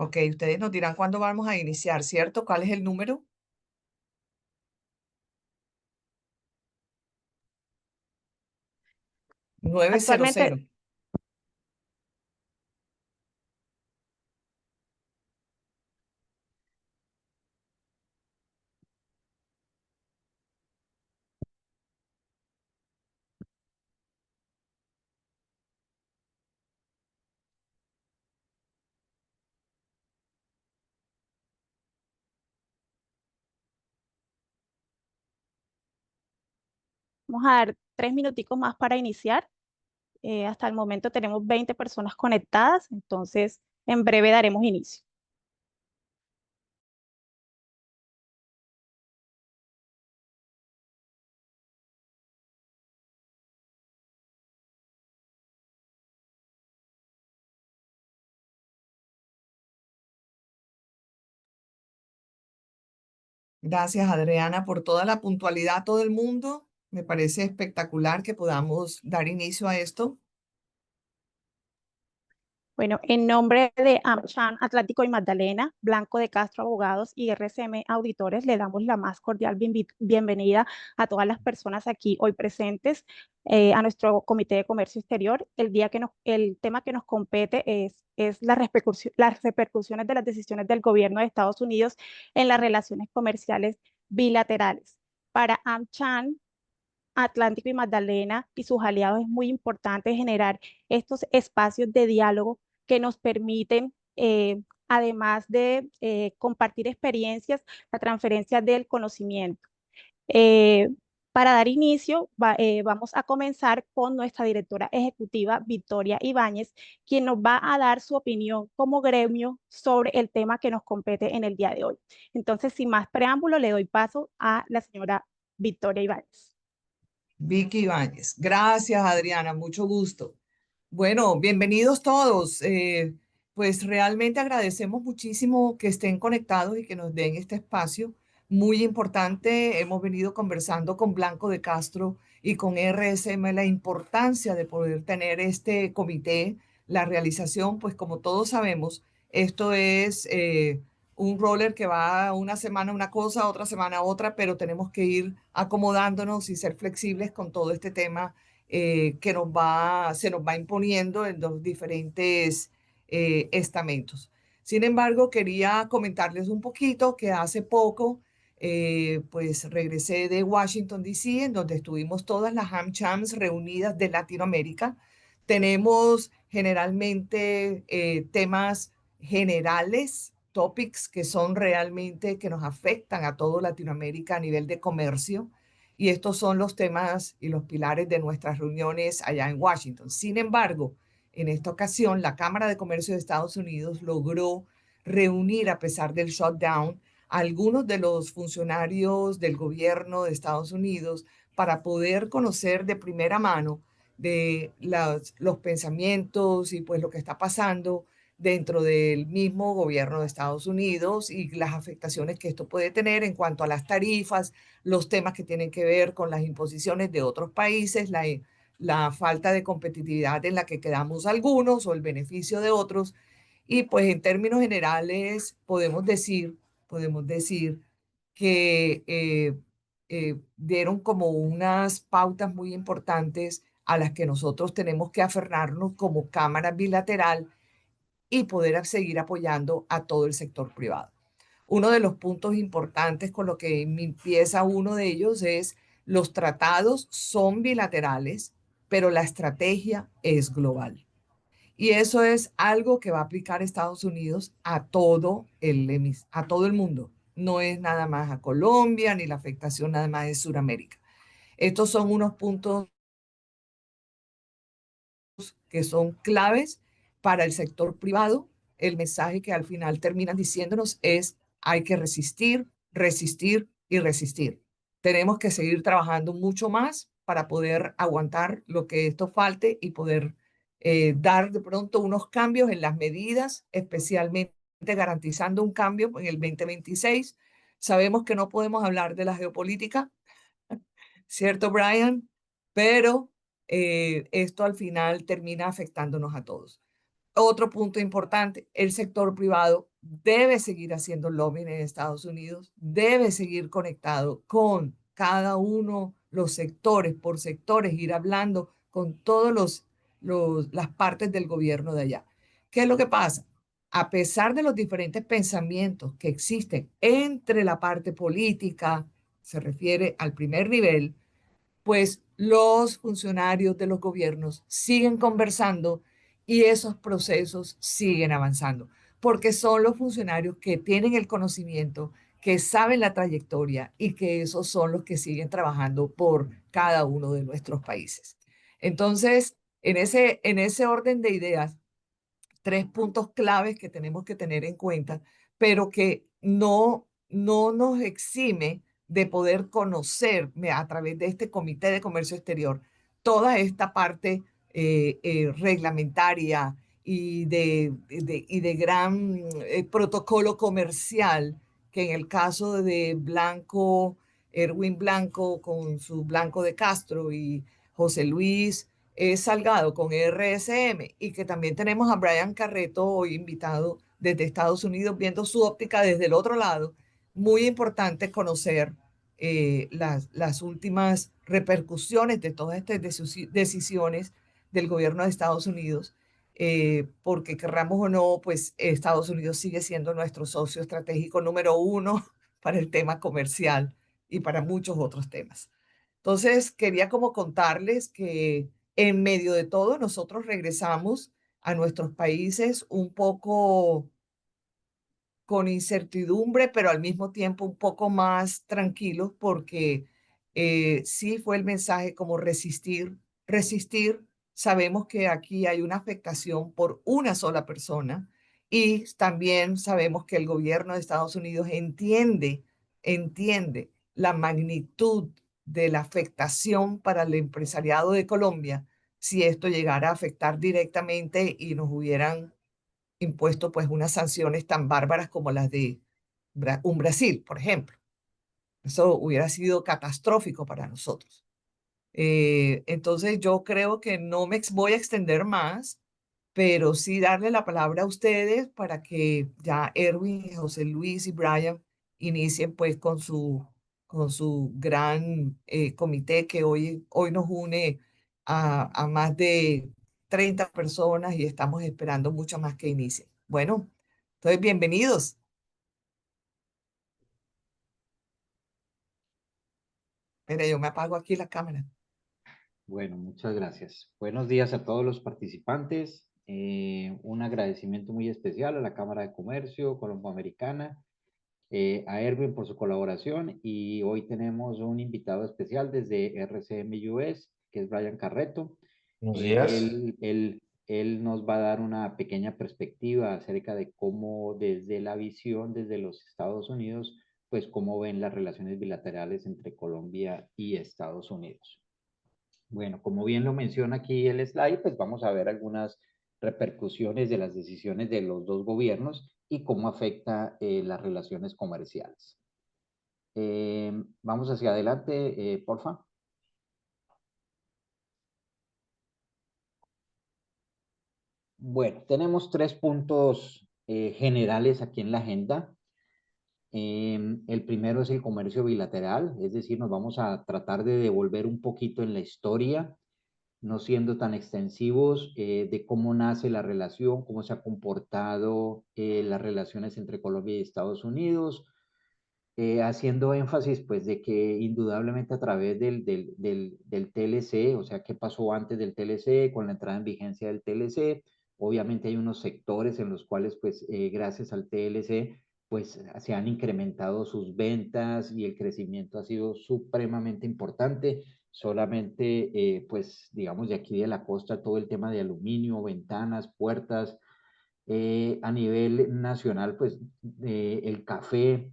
Ok, ustedes nos dirán cuándo vamos a iniciar, ¿cierto? ¿Cuál es el número? Nueve cero Actualmente, cero. vamos a dar 3 minuticos más para iniciar. Hasta el momento tenemos 20 personas conectadas, entonces en breve daremos inicio. Gracias, Adriana, por toda la puntualidad a todo el mundo. Me parece espectacular que podamos dar inicio a esto. Bueno, en nombre de AmCham Atlántico y Magdalena, Blanco de Castro Abogados y RCM Auditores, le damos la más cordial bienvenida a todas las personas aquí hoy presentes a nuestro Comité de Comercio Exterior. El tema que nos compete es las repercusiones de las decisiones del gobierno de Estados Unidos en las relaciones comerciales bilaterales. Para AmCham Atlántico y Magdalena y sus aliados es muy importante generar estos espacios de diálogo que nos permiten, además de compartir experiencias, la transferencia del conocimiento. Eh, para dar inicio, vamos a comenzar con nuestra directora ejecutiva, Victoria Ibáñez, quien nos va a dar su opinión como gremio sobre el tema que nos compete en el día de hoy. Entonces, sin más preámbulo, le doy paso a la señora Victoria Ibáñez. Vicky Ibáñez. Gracias, Adriana, mucho gusto. Bueno, bienvenidos todos. Pues realmente agradecemos muchísimo que estén conectados y que nos den este espacio muy importante. Hemos venido conversando con Blanco de Castro y con RSM la importancia de poder tener este comité, la realización, pues como todos sabemos, esto es un roller que va una semana una cosa, otra semana otra, pero tenemos que ir acomodándonos y ser flexibles con todo este tema que se nos va imponiendo en los diferentes estamentos. Sin embargo, quería comentarles un poquito que hace poco, pues regresé de Washington, D.C., en donde estuvimos todas las AmChams reunidas de Latinoamérica. Tenemos generalmente temas generales, topics que son realmente que nos afectan a todo Latinoamérica a nivel de comercio. Y estos son los temas y los pilares de nuestras reuniones allá en Washington. Sin embargo, en esta ocasión, la Cámara de Comercio de Estados Unidos logró reunir, a pesar del shutdown, a algunos de los funcionarios del gobierno de Estados Unidos para poder conocer de primera mano de los pensamientos y pues lo que está pasando dentro del mismo gobierno de Estados Unidos y las afectaciones que esto puede tener en cuanto a las tarifas, los temas que tienen que ver con las imposiciones de otros países, la falta de competitividad en la que quedamos algunos o el beneficio de otros. Y pues en términos generales podemos decir que dieron como unas pautas muy importantes a las que nosotros tenemos que aferrarnos como Cámara Bilateral y poder seguir apoyando a todo el sector privado. Uno de los puntos importantes con lo que me empieza uno de ellos es los tratados son bilaterales, pero la estrategia es global. Y eso es algo que va a aplicar Estados Unidos a todo el mundo. No es nada más a Colombia, ni la afectación nada más de Sudamérica. Estos son unos puntos que son claves para el sector privado. El mensaje que al final terminan diciéndonos es hay que resistir, resistir y resistir. Tenemos que seguir trabajando mucho más para poder aguantar lo que esto falte y poder dar de pronto unos cambios en las medidas, especialmente garantizando un cambio en el 2026. Sabemos que no podemos hablar de la geopolítica, ¿cierto, Brian? Pero esto al final termina afectándonos a todos. Otro punto importante, el sector privado debe seguir haciendo lobbying en Estados Unidos, debe seguir conectado con cada uno los sectores por sectores, ir hablando con todos las partes del gobierno de allá. ¿Qué es lo que pasa? A pesar de los diferentes pensamientos que existen entre la parte política, se refiere al primer nivel, pues los funcionarios de los gobiernos siguen conversando y esos procesos siguen avanzando, porque son los funcionarios que tienen el conocimiento, que saben la trayectoria y que esos son los que siguen trabajando por cada uno de nuestros países. Entonces, en ese orden de ideas, tres puntos claves que tenemos que tener en cuenta, pero que no nos exime de poder conocer a través de este Comité de Comercio Exterior toda esta parte reglamentaria y de gran protocolo comercial que en el caso de Blanco, Erwin Blanco con su Blanco de Castro y José Luis Salgado con RSM y que también tenemos a Brian Carreto hoy invitado desde Estados Unidos viendo su óptica desde el otro lado. Muy importante conocer las últimas repercusiones de todas estas decisiones del gobierno de Estados Unidos, porque querramos o no, pues Estados Unidos sigue siendo nuestro socio estratégico número uno para el tema comercial y para muchos otros temas. Entonces, quería como contarles que en medio de todo nosotros regresamos a nuestros países un poco con incertidumbre, pero al mismo tiempo un poco más tranquilos porque sí fue el mensaje como resistir, resistir. Sabemos que aquí hay una afectación por una sola persona y también sabemos que el gobierno de Estados Unidos entiende la magnitud de la afectación para el empresariado de Colombia si esto llegara a afectar directamente y nos hubieran impuesto pues unas sanciones tan bárbaras como las de un Brasil, por ejemplo. Eso hubiera sido catastrófico para nosotros. Entonces yo creo que no me voy a extender más, pero sí darle la palabra a ustedes para que ya Erwin, José Luis y Brian inicien pues con su gran comité que hoy nos une a más de 30 personas y estamos esperando mucho más que inicien. Bueno, entonces bienvenidos. Mira, yo me apago aquí la cámara. Bueno, muchas gracias. Buenos días a todos los participantes. Un agradecimiento muy especial a la Cámara de Comercio Colomboamericana, a Erwin por su colaboración y hoy tenemos un invitado especial desde RCM US, que es Brian Carreto. Buenos días. Él nos va a dar una pequeña perspectiva acerca de cómo desde la visión, desde los Estados Unidos, pues cómo ven las relaciones bilaterales entre Colombia y Estados Unidos. Bueno, como bien lo menciona aquí el slide, pues vamos a ver algunas repercusiones de las decisiones de los dos gobiernos y cómo afecta las relaciones comerciales. Vamos hacia adelante, porfa. Bueno, tenemos tres puntos generales aquí en la agenda. El primero es el comercio bilateral, es decir, nos vamos a tratar de devolver un poquito en la historia, no siendo tan extensivos, de cómo nace la relación, cómo se ha comportado las relaciones entre Colombia y Estados Unidos, haciendo énfasis pues de que indudablemente a través del TLC, o sea, qué pasó antes del TLC, con la entrada en vigencia del TLC, obviamente hay unos sectores en los cuales pues gracias al TLC pues se han incrementado sus ventas y el crecimiento ha sido supremamente importante. Solamente, pues, digamos, de aquí de la costa, todo el tema de aluminio, ventanas, puertas, a nivel nacional, pues, el café,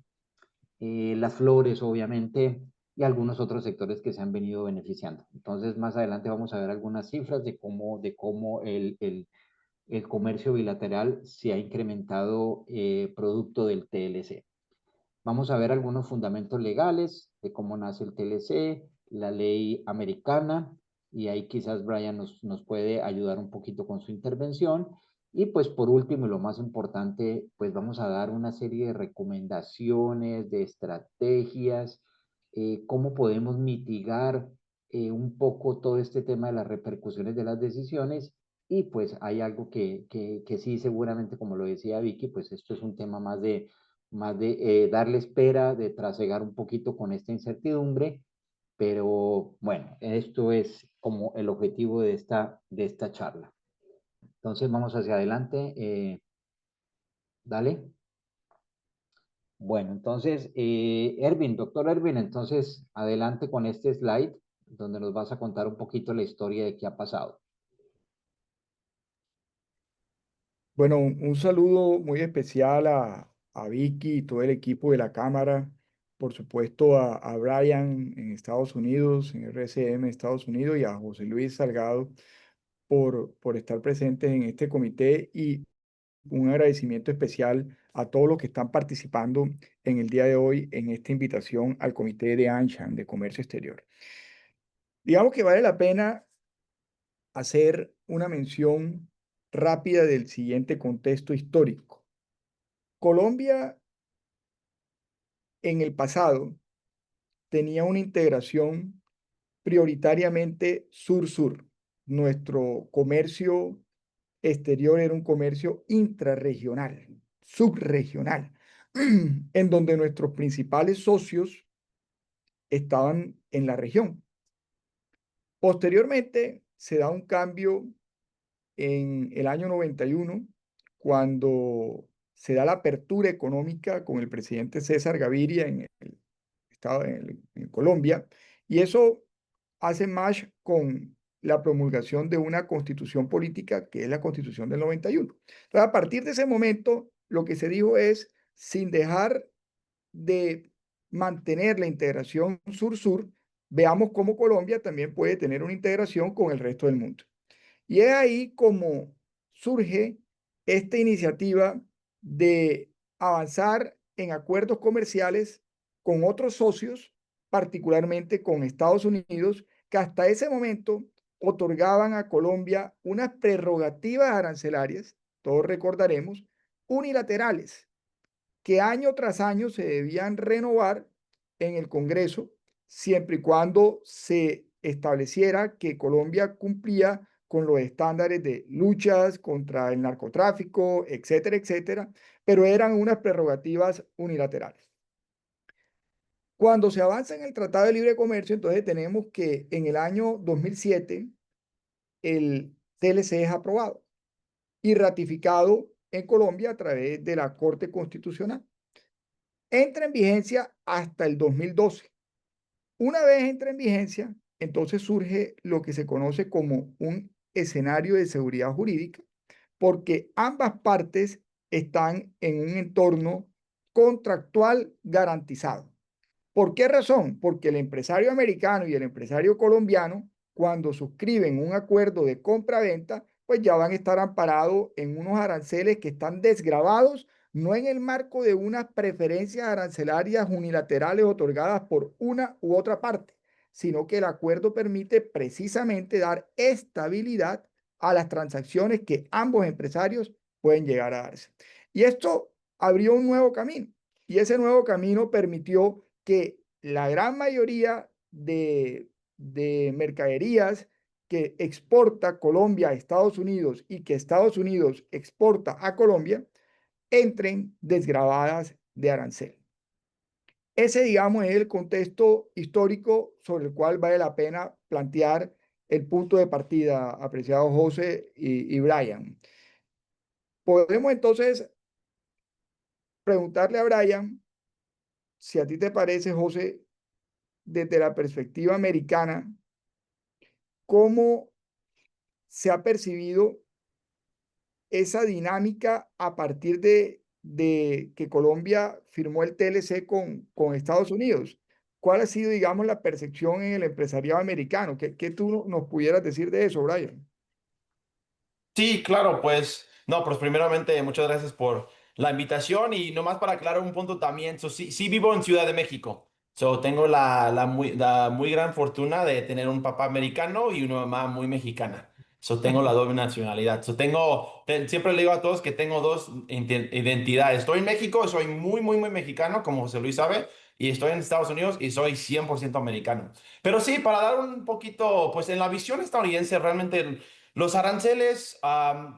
las flores, obviamente, y algunos otros sectores que se han venido beneficiando. Entonces, más adelante vamos a ver algunas cifras de cómo el comercio bilateral se ha incrementado producto del TLC. Vamos a ver algunos fundamentos legales de cómo nace el TLC, la ley americana, y ahí quizás Brian nos puede ayudar un poquito con su intervención. Y pues por último, y lo más importante, pues vamos a dar una serie de recomendaciones, de estrategias, cómo podemos mitigar un poco todo este tema de las repercusiones de las decisiones. Y pues hay algo que sí, seguramente, como lo decía Vicky, pues esto es un tema más de darle espera, de trasegar un poquito con esta incertidumbre. Pero bueno, esto es como el objetivo de esta charla. Entonces vamos hacia adelante. Dale. Bueno, entonces, Ervin, doctor Ervin, entonces adelante con este slide donde nos vas a contar un poquito la historia de qué ha pasado. Bueno, un saludo muy especial a Vicky y todo el equipo de la Cámara, por supuesto a Brian en Estados Unidos, en RCM Estados Unidos, y a José Luis Salgado por estar presentes en este comité, y un agradecimiento especial a todos los que están participando en el día de hoy en esta invitación al comité de ANSHAN de Comercio Exterior. Digamos que vale la pena hacer una mención rápida del siguiente contexto histórico. Colombia en el pasado tenía una integración prioritariamente sur-sur. Nuestro comercio exterior era un comercio intrarregional, subregional, en donde nuestros principales socios estaban en la región. Posteriormente se da un cambio en el año 91, cuando se da la apertura económica con el presidente César Gaviria en el estado en Colombia, y eso hace match con la promulgación de una constitución política que es la Constitución del 91. Entonces, a partir de ese momento, lo que se dijo es, sin dejar de mantener la integración sur-sur, veamos cómo Colombia también puede tener una integración con el resto del mundo. Y es ahí como surge esta iniciativa de avanzar en acuerdos comerciales con otros socios, particularmente con Estados Unidos, que hasta ese momento otorgaban a Colombia unas prerrogativas arancelarias, todos recordaremos, unilaterales, que año tras año se debían renovar en el Congreso, siempre y cuando se estableciera que Colombia cumplía con los estándares de luchas contra el narcotráfico, etcétera, etcétera, pero eran unas prerrogativas unilaterales. Cuando se avanza en el Tratado de Libre Comercio, entonces tenemos que en el año 2007 el TLC es aprobado y ratificado en Colombia a través de la Corte Constitucional. Entra en vigencia hasta el 2012. Una vez entra en vigencia, entonces surge lo que se conoce como un escenario de seguridad jurídica, porque ambas partes están en un entorno contractual garantizado. ¿Por qué razón? Porque el empresario americano y el empresario colombiano, cuando suscriben un acuerdo de compra-venta, pues ya van a estar amparados en unos aranceles que están desgravados, no en el marco de unas preferencias arancelarias unilaterales otorgadas por una u otra parte, sino que el acuerdo permite precisamente dar estabilidad a las transacciones que ambos empresarios pueden llegar a darse. Y esto abrió un nuevo camino, y ese nuevo camino permitió que la gran mayoría de mercaderías que exporta Colombia a Estados Unidos y que Estados Unidos exporta a Colombia entren desgravadas de arancel. Ese, digamos, es el contexto histórico sobre el cual vale la pena plantear el punto de partida, apreciado José y Brian. Podemos entonces preguntarle a Brian si a ti te parece, José, desde la perspectiva americana, cómo se ha percibido esa dinámica a partir de que Colombia firmó el TLC con Estados Unidos. ¿Cuál ha sido, digamos, la percepción en el empresariado americano? ¿Qué tú nos pudieras decir de eso, Brian? Sí, claro, pues, no, pues primeramente muchas gracias por la invitación y nomás para aclarar un punto también, sí vivo en Ciudad de México, tengo la muy gran fortuna de tener un papá americano y una mamá muy mexicana. Tengo la doble nacionalidad. Siempre le digo a todos que tengo dos identidades. Estoy en México, soy muy, muy, muy mexicano, como José Luis sabe, y estoy en Estados Unidos y soy 100% americano. Pero sí, para dar un poquito, pues en la visión estadounidense, realmente los aranceles,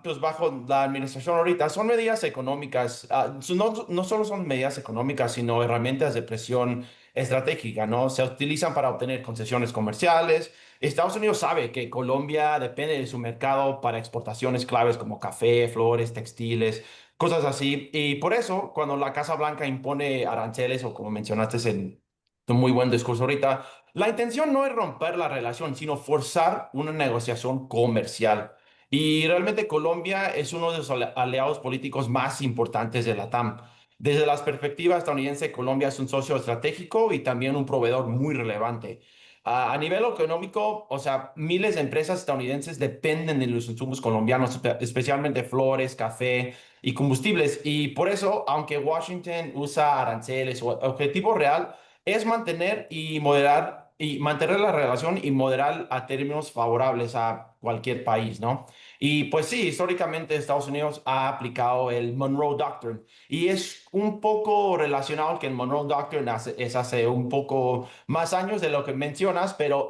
pues bajo la administración ahorita, son medidas económicas. No solo son medidas económicas, sino herramientas de presión estratégica, ¿no? Se utilizan para obtener concesiones comerciales. Estados Unidos sabe que Colombia depende de su mercado para exportaciones claves como café, flores, textiles, cosas así. Y por eso, cuando la Casa Blanca impone aranceles, o como mencionaste en tu muy buen discurso ahorita, la intención no es romper la relación, sino forzar una negociación comercial. Y realmente Colombia es uno de los aliados políticos más importantes de la TAM. Desde la perspectiva estadounidense, Colombia es un socio estratégico y también un proveedor muy relevante. A nivel económico, o sea, miles de empresas estadounidenses dependen de los insumos colombianos, especialmente flores, café y combustibles. Y por eso, aunque Washington usa aranceles, su objetivo real es mantener y moderar y mantener la relación y moderar a términos favorables a cualquier país, ¿no? Y pues sí, históricamente Estados Unidos ha aplicado el Monroe Doctrine y es un poco relacionado que el Monroe Doctrine es hace un poco más años de lo que mencionas, pero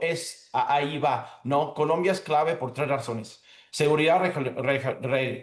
ahí va, ¿no? Colombia es clave por tres razones: seguridad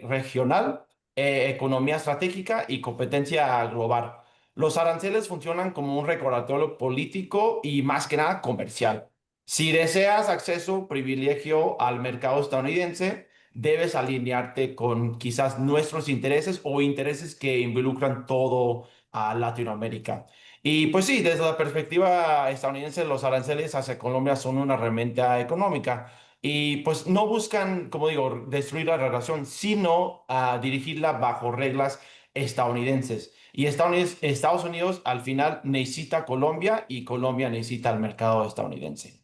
regional, economía estratégica y competencia global. Los aranceles funcionan como un recordatorio político y más que nada comercial. Si deseas acceso, privilegio al mercado estadounidense, debes alinearte con quizás nuestros intereses o intereses que involucran todo a Latinoamérica. Y pues sí, desde la perspectiva estadounidense, los aranceles hacia Colombia son una herramienta económica y pues no buscan, como digo, destruir la relación, sino dirigirla bajo reglas estadounidenses. Y Estados Unidos al final necesita Colombia y Colombia necesita el mercado estadounidense.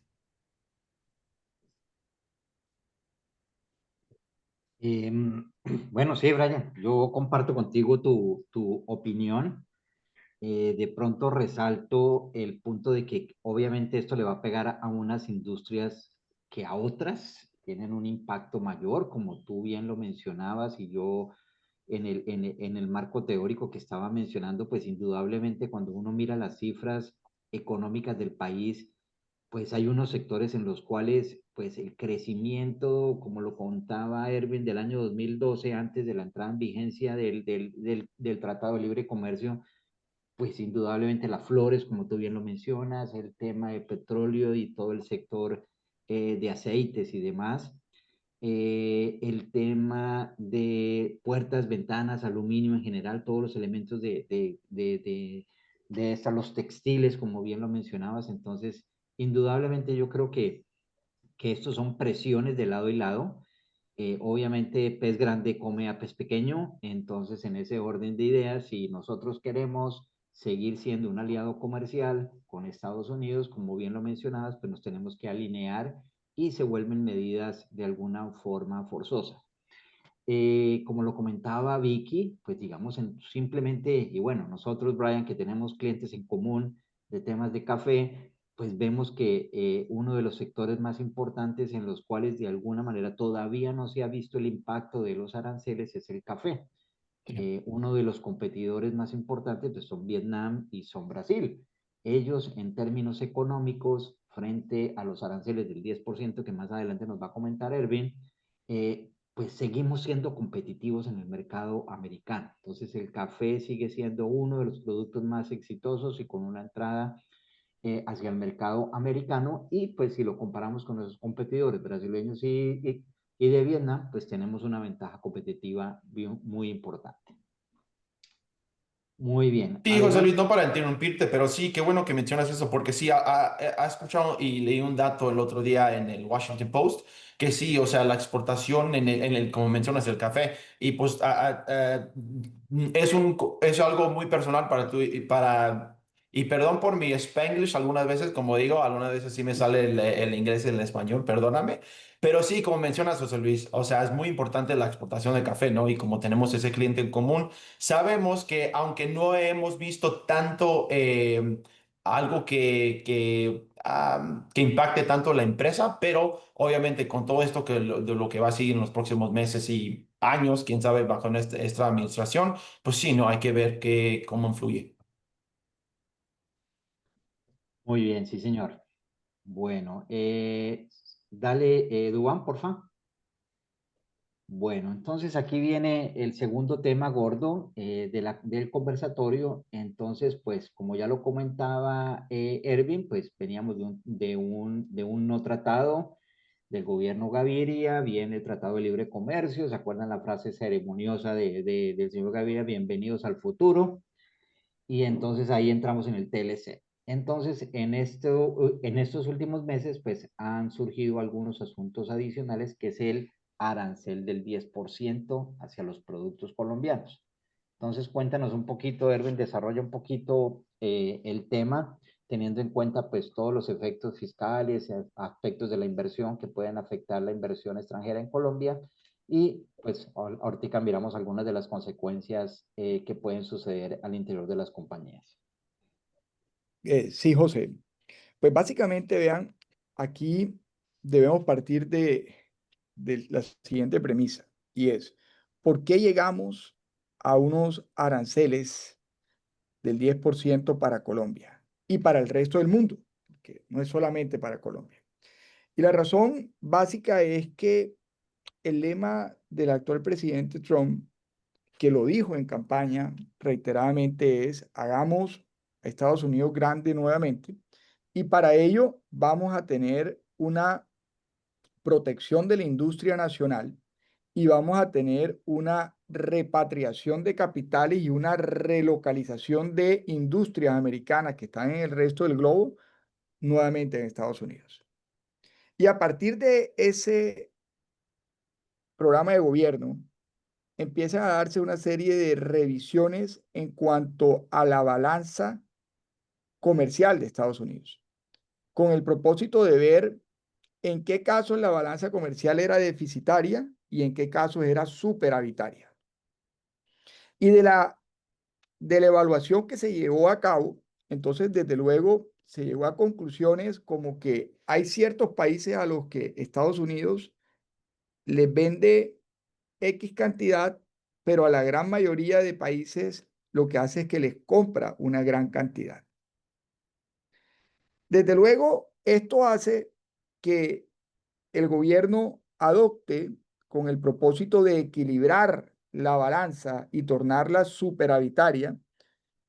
Bueno, sí, Brian, yo comparto contigo tu opinión. De pronto resalto el punto de que obviamente esto le va a pegar a unas industrias que a otras tienen un impacto mayor, como tú bien lo mencionabas, y yo en el marco teórico que estaba mencionando, pues indudablemente cuando uno mira las cifras económicas del país, pues hay unos sectores en los cuales pues el crecimiento, como lo contaba Erwin, del año 2012, antes de la entrada en vigencia del Tratado de Libre Comercio, pues indudablemente las flores, como tú bien lo mencionas, el tema de petróleo y todo el sector de aceites y demás, el tema de puertas, ventanas, aluminio en general, todos los elementos de los textiles, como bien lo mencionabas. Entonces, indudablemente yo creo que estos son presiones de lado y lado. Obviamente, pez grande come a pez pequeño, entonces en ese orden de ideas, si nosotros queremos seguir siendo un aliado comercial con Estados Unidos, como bien lo mencionabas, pues nos tenemos que alinear y se vuelven medidas de alguna forma forzosas. Como lo comentaba Vicky, pues digamos simplemente, y bueno, nosotros, Brian, que tenemos clientes en común de temas de café, pues vemos que uno de los sectores más importantes en los cuales de alguna manera todavía no se ha visto el impacto de los aranceles es el café. Sí. Uno de los competidores más importantes pues, son Vietnam y son Brasil. Ellos en términos económicos, frente a los aranceles del 10% que más adelante nos va a comentar Erwin, pues seguimos siendo competitivos en el mercado americano. Entonces el café sigue siendo uno de los productos más exitosos y con una entrada hacia el mercado americano y pues si lo comparamos con los competidores brasileños y de Vietnam, pues tenemos una ventaja competitiva muy importante. Muy bien. Sí, José Además, Luis, no para interrumpirte, pero sí, qué bueno que mencionas eso, porque sí, ha escuchado y leí un dato el otro día en el Washington Post, que sí, o sea, la exportación como mencionas, el café, y pues es algo muy personal para tú y perdón por mi Spanglish algunas veces, como digo, algunas veces sí me sale el inglés y el español, perdóname, pero sí, como mencionas, José Luis, o sea, es muy importante la exportación de café, ¿no? Y como tenemos ese cliente en común, sabemos que aunque no hemos visto tanto algo que impacte tanto la empresa, pero obviamente con todo esto de lo que va a seguir en los próximos meses y años, quién sabe, bajo esta administración, pues sí, no hay que ver cómo influye. Muy bien, sí, señor. Bueno, dale, Duván, por favor. Bueno, entonces aquí viene el segundo tema gordo del conversatorio. Entonces, pues como ya lo comentaba Erwin, pues veníamos de un no tratado del gobierno Gaviria, viene el Tratado de Libre Comercio, ¿se acuerdan la frase ceremoniosa del señor Gaviria? Bienvenidos al futuro. Y entonces ahí entramos en el TLC. Entonces, en estos últimos meses, pues han surgido algunos asuntos adicionales, que es el arancel del 10% hacia los productos colombianos. Entonces, cuéntanos un poquito, Erwin, desarrolla un poquito el tema, teniendo en cuenta pues todos los efectos fiscales, aspectos de la inversión que pueden afectar la inversión extranjera en Colombia y pues ahorita miramos algunas de las consecuencias que pueden suceder al interior de las compañías. Sí, José. Pues básicamente, vean, aquí debemos partir de la siguiente premisa, y es, ¿por qué llegamos a unos aranceles del 10% para Colombia y para el resto del mundo? Que no es solamente para Colombia. Y la razón básica es que el lema del actual presidente Trump, que lo dijo en campaña reiteradamente, es: hagamos a Estados Unidos grande nuevamente, y para ello vamos a tener una protección de la industria nacional y vamos a tener una repatriación de capitales y una relocalización de industrias americanas que están en el resto del globo nuevamente en Estados Unidos. Y a partir de ese programa de gobierno, empiezan a darse una serie de revisiones en cuanto a la balanza comercial de Estados Unidos, con el propósito de ver en qué casos la balanza comercial era deficitaria y en qué casos era superavitaria. Y de la evaluación que se llevó a cabo, entonces desde luego se llegó a conclusiones como que hay ciertos países a los que Estados Unidos les vende X cantidad, pero a la gran mayoría de países lo que hace es que les compra una gran cantidad. Desde luego, esto hace que el gobierno adopte, con el propósito de equilibrar la balanza y tornarla superavitaria,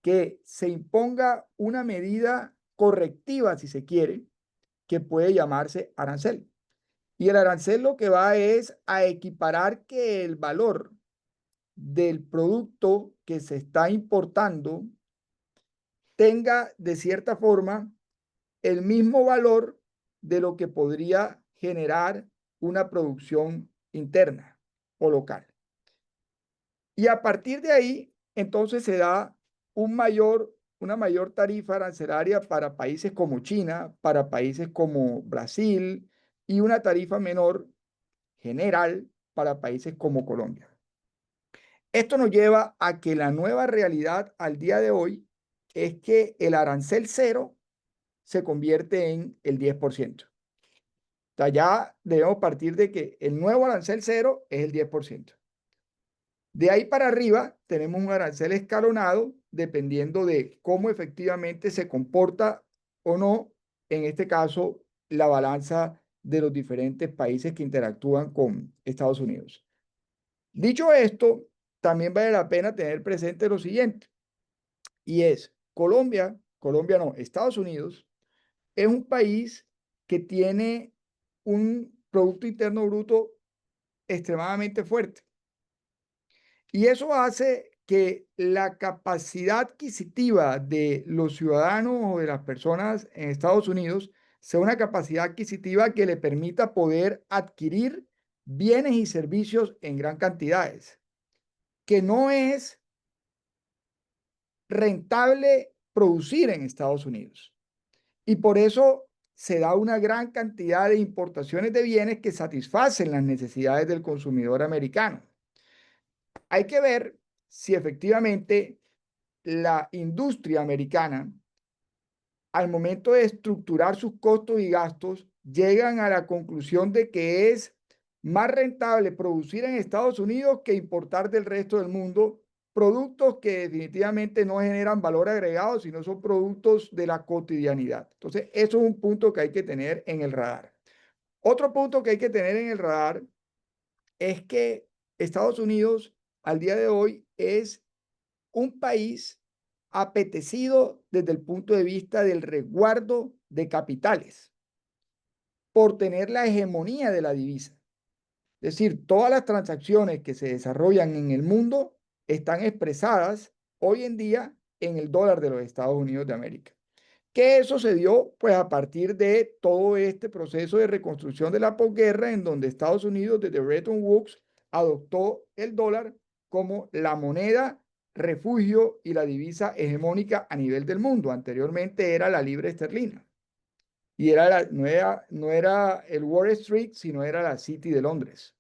que se imponga una medida correctiva, si se quiere, que puede llamarse arancel. Y el arancel lo que va es a equiparar que el valor del producto que se está importando tenga de cierta forma el mismo valor de lo que podría generar una producción interna o local. Y a partir de ahí, entonces se da una mayor tarifa arancelaria para países como China, para países como Brasil, y una tarifa menor general para países como Colombia. Esto nos lleva a que la nueva realidad al día de hoy es que el arancel cero se convierte en el 10%. O sea, ya debemos partir de que el nuevo arancel cero es el 10%. De ahí para arriba tenemos un arancel escalonado dependiendo de cómo efectivamente se comporta o no, en este caso, la balanza de los diferentes países que interactúan con Estados Unidos. Dicho esto, también vale la pena tener presente lo siguiente, y es Colombia no, Estados Unidos es un país que tiene un Producto Interno Bruto extremadamente fuerte. Y eso hace que la capacidad adquisitiva de los ciudadanos o de las personas en Estados Unidos sea una capacidad adquisitiva que le permita poder adquirir bienes y servicios en gran cantidades, que no es rentable producir en Estados Unidos. Y por eso se da una gran cantidad de importaciones de bienes que satisfacen las necesidades del consumidor americano. Hay que ver si efectivamente la industria americana al momento de estructurar sus costos y gastos, llegan a la conclusión de que es más rentable producir en Estados Unidos que importar del resto del mundo productos que definitivamente no generan valor agregado, sino son productos de la cotidianidad. Entonces, eso es un punto que hay que tener en el radar. Otro punto que hay que tener en el radar es que Estados Unidos al día de hoy es un país apetecido desde el punto de vista del resguardo de capitales por tener la hegemonía de la divisa. Es decir, todas las transacciones que se desarrollan en el mundo están expresadas hoy en día en el dólar de los Estados Unidos de América. ¿Qué sucedió? Pues a partir de todo este proceso de reconstrucción de la posguerra, en donde Estados Unidos desde Bretton Woods adoptó el dólar como la moneda refugio y la divisa hegemónica a nivel del mundo. Anteriormente era la libra esterlina y no era el Wall Street, sino era la City de Londres.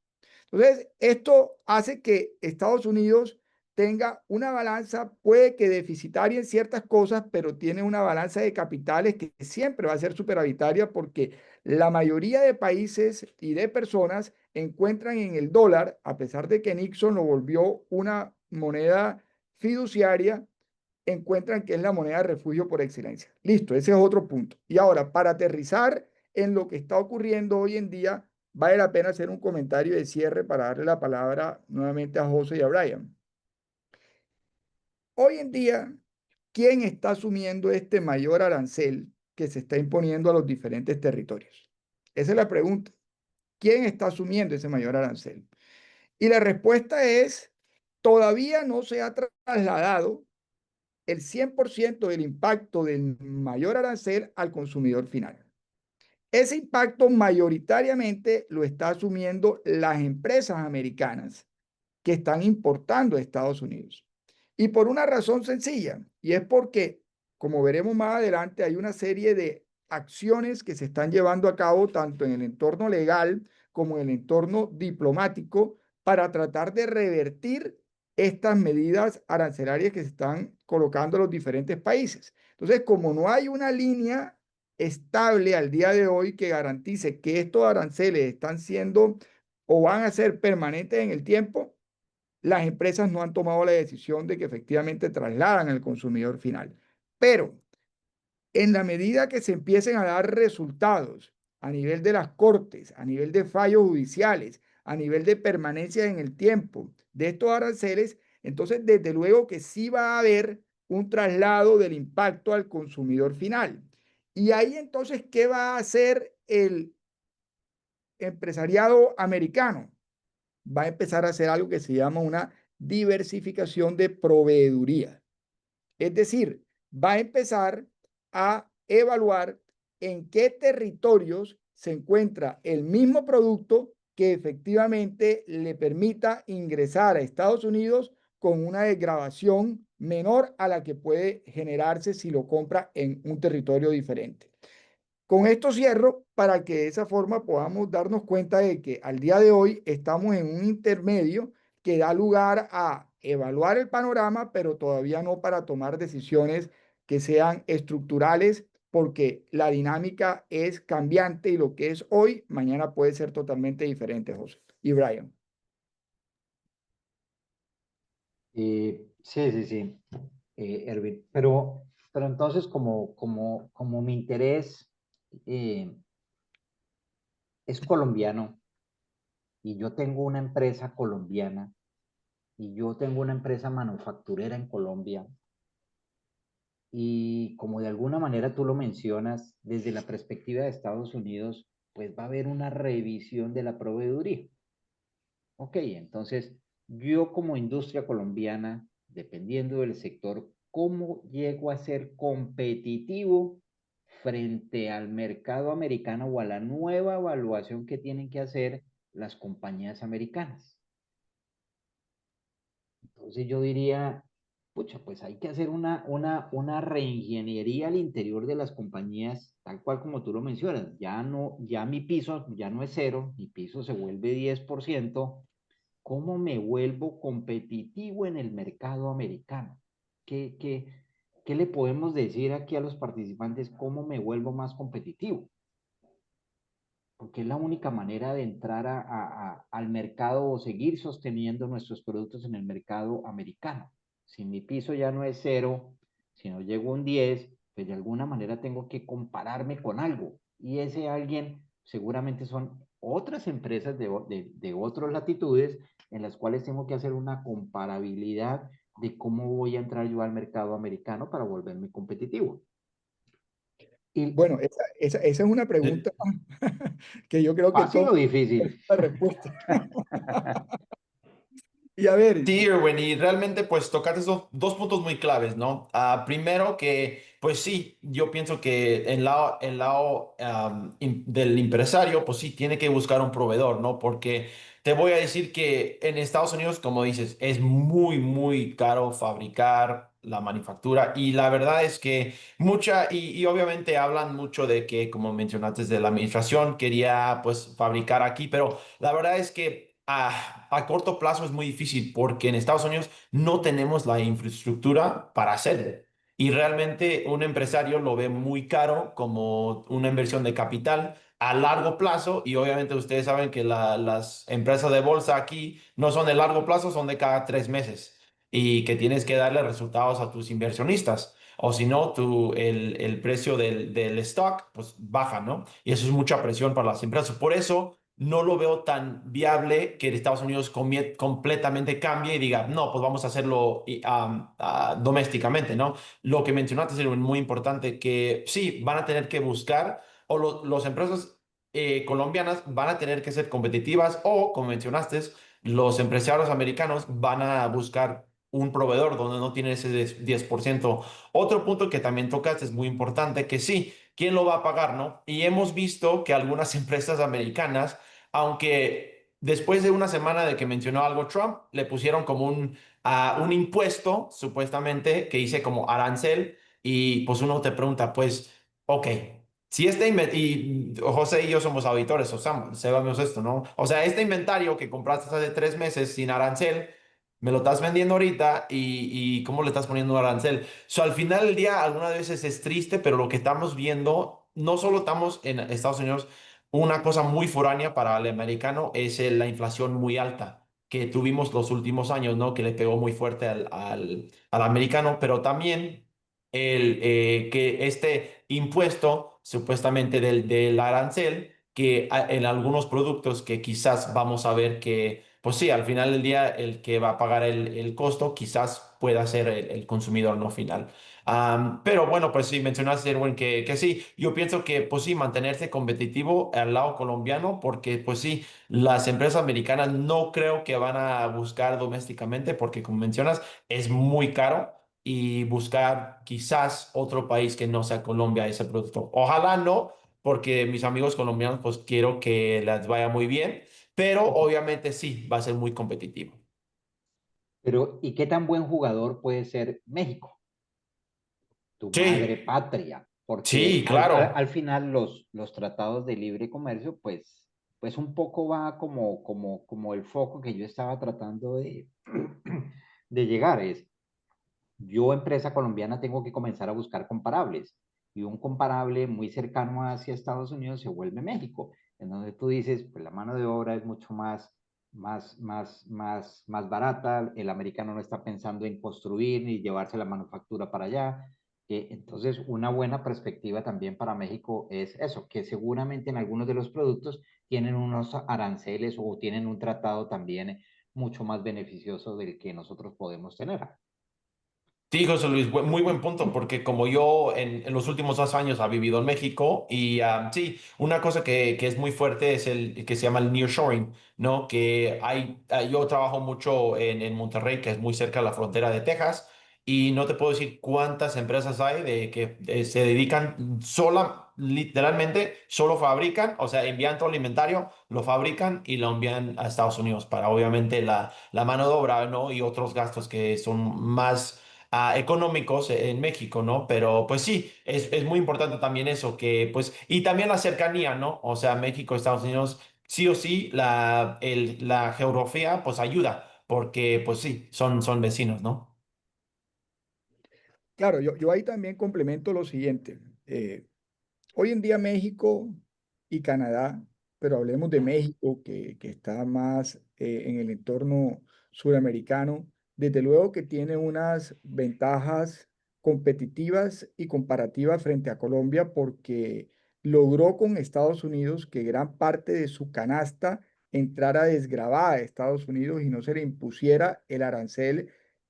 Entonces, esto hace que Estados Unidos tenga una balanza, puede que deficitaria en ciertas cosas, pero tiene una balanza de capitales que siempre va a ser superavitaria porque la mayoría de países y de personas encuentran en el dólar, a pesar de que Nixon lo volvió una moneda fiduciaria, encuentran que es la moneda de refugio por excelencia. Listo, ese es otro punto. Y ahora, para aterrizar en lo que está ocurriendo hoy en día, vale la pena hacer un comentario de cierre para darle la palabra nuevamente a José y a Brian. Hoy en día, ¿quién está asumiendo este mayor arancel que se está imponiendo a los diferentes territorios? Esa es la pregunta. ¿Quién está asumiendo ese mayor arancel? Y la respuesta es, todavía no se ha trasladado el 100% del impacto del mayor arancel al consumidor final. Ese impacto mayoritariamente lo está asumiendo las empresas americanas que están importando a Estados Unidos. Y por una razón sencilla, y es porque, como veremos más adelante, hay una serie de acciones que se están llevando a cabo tanto en el entorno legal como en el entorno diplomático para tratar de revertir estas medidas arancelarias que se están colocando en los diferentes países. Entonces, como no hay una línea estable al día de hoy que garantice que estos aranceles están siendo o van a ser permanentes en el tiempo, las empresas no han tomado la decisión de que efectivamente trasladan al consumidor final. Pero en la medida que se empiecen a dar resultados a nivel de las cortes, a nivel de fallos judiciales, a nivel de permanencia en el tiempo de estos aranceles, entonces desde luego que sí va a haber un traslado del impacto al consumidor final. Y ahí entonces, ¿qué va a hacer el empresariado americano? Va a empezar a hacer algo que se llama una diversificación de proveeduría. Es decir, va a empezar a evaluar en qué territorios se encuentra el mismo producto que efectivamente le permita ingresar a Estados Unidos con una desgravación menor a la que puede generarse si lo compra en un territorio diferente. Con esto cierro para que de esa forma podamos darnos cuenta de que al día de hoy estamos en un intermedio que da lugar a evaluar el panorama, pero todavía no para tomar decisiones que sean estructurales, porque la dinámica es cambiante y lo que es hoy, mañana puede ser totalmente diferente, José. Y Brian. Sí, sí, sí, Erwin. Pero entonces, como mi interés eh, es colombiano y yo tengo una empresa colombiana y yo tengo una empresa manufacturera en Colombia y como de alguna manera tú lo mencionas, desde la perspectiva de Estados Unidos, pues va a haber una revisión de la proveeduría. Ok, entonces yo como industria colombiana, dependiendo del sector, ¿cómo llego a ser competitivo frente al mercado americano o a la nueva evaluación que tienen que hacer las compañías americanas? Entonces yo diría, pucha, pues hay que hacer una reingeniería al interior de las compañías, tal cual como tú lo mencionas. Ya no, ya mi piso ya no es cero, mi piso se vuelve 10%. ¿Cómo me vuelvo competitivo en el mercado americano? ¿Qué ¿qué le podemos decir aquí a los participantes? ¿Cómo me vuelvo más competitivo? Porque es la única manera de entrar al mercado o seguir sosteniendo nuestros productos en el mercado americano. Si mi piso ya no es cero, si no llego a un 10, pues de alguna manera tengo que compararme con algo. Y ese alguien seguramente son otras empresas de otras latitudes en las cuales tengo que hacer una comparabilidad de cómo voy a entrar yo al mercado americano para volverme competitivo. Y Bueno, esa es una pregunta que yo creo que fácil todo o difícil. la respuesta. Y a ver, Sí, Erwin, y realmente pues tocaste dos puntos muy claves, ¿no? Primero que, pues sí, yo pienso que el lado del empresario, pues sí, tiene que buscar un proveedor, ¿no? Porque te voy a decir que en Estados Unidos, como dices, es muy, muy caro fabricar la manufactura y la verdad es que y obviamente hablan mucho de que, como mencionaste, de la administración quería pues fabricar aquí, pero la verdad es que a corto plazo es muy difícil porque en Estados Unidos no tenemos la infraestructura para hacerlo. Y realmente un empresario lo ve muy caro como una inversión de capital a largo plazo. Y obviamente ustedes saben que las empresas de bolsa aquí no son de largo plazo, son de cada 3 meses. Y que tienes que darle resultados a tus inversionistas. O si no, el precio del stock pues baja, ¿no? Y eso es mucha presión para las empresas. Por eso no lo veo tan viable que Estados Unidos completamente cambie y diga, no, pues vamos a hacerlo domésticamente, ¿no? Lo que mencionaste es muy importante, que sí, van a tener que buscar, o las empresas colombianas van a tener que ser competitivas, o, como mencionaste, los empresarios americanos van a buscar un proveedor donde no tiene ese 10%. Otro punto que también tocaste es muy importante, que sí, ¿quién lo va a pagar, no? Y hemos visto que algunas empresas americanas, aunque después de una semana de que mencionó algo Trump, le pusieron como un impuesto, supuestamente, que dice como arancel, y pues uno te pregunta, pues, ok, si y José y yo somos auditores, o sea, sabemos esto, ¿no? O sea, este inventario que compraste hace 3 meses sin arancel, me lo estás vendiendo ahorita y ¿cómo le estás poniendo un arancel? So, al final del día, algunas veces es triste, pero lo que estamos viendo, no solo estamos en Estados Unidos, una cosa muy foránea para el americano es la inflación muy alta que tuvimos los últimos años, ¿no? Que le pegó muy fuerte al americano, pero también que este impuesto, supuestamente del arancel, que en algunos productos que quizás vamos a ver que, pues sí, al final del día el que va a pagar el costo quizás pueda ser el consumidor no final. Pero bueno, pues sí, mencionaste, Erwin, que sí, yo pienso que pues sí, mantenerse competitivo al lado colombiano, porque pues sí, las empresas americanas no creo que van a buscar domésticamente, porque como mencionas, es muy caro y buscar quizás otro país que no sea Colombia ese producto. Ojalá no, porque mis amigos colombianos pues quiero que les vaya muy bien, pero obviamente sí, va a ser muy competitivo. Pero, ¿y qué tan buen jugador puede ser México, tu madre Sí, patria? sí, Porque claro. al final los tratados de libre comercio, pues un poco va como el foco que yo estaba tratando de llegar. Yo, empresa colombiana, tengo que comenzar a buscar comparables. Y un comparable muy cercano hacia Estados Unidos se vuelve México, en donde tú dices, pues la mano de obra es mucho más barata, el americano no está pensando en construir ni llevarse la manufactura para allá. Entonces, una buena perspectiva también para México es eso, que seguramente en algunos de los productos tienen unos aranceles o tienen un tratado también mucho más beneficioso del que nosotros podemos tener. Sí, José Luis, muy buen punto, porque como yo en los últimos 2 años ha vivido en México y sí, una cosa que es muy fuerte es el que se llama el nearshoring, ¿no? Yo trabajo mucho en Monterrey, que es muy cerca de la frontera de Texas, y no te puedo decir cuántas empresas hay de que se dedican literalmente, solo fabrican, o sea, envían todo el inventario, lo fabrican y lo envían a Estados Unidos para obviamente la mano de obra, ¿no? Y otros gastos que son más económicos en México, ¿no? Pero pues sí, es muy importante también eso, que pues, y también la cercanía, ¿no? O sea, México, Estados Unidos, sí o sí, la geografía pues ayuda, porque pues sí, son vecinos, ¿no? Claro, yo ahí también complemento lo siguiente. Hoy en día México y Canadá, pero hablemos de México que está más en el entorno suramericano, desde luego que tiene unas ventajas competitivas y comparativas frente a Colombia porque logró con Estados Unidos que gran parte de su canasta entrara desgravada a Estados Unidos y no se le impusiera el arancel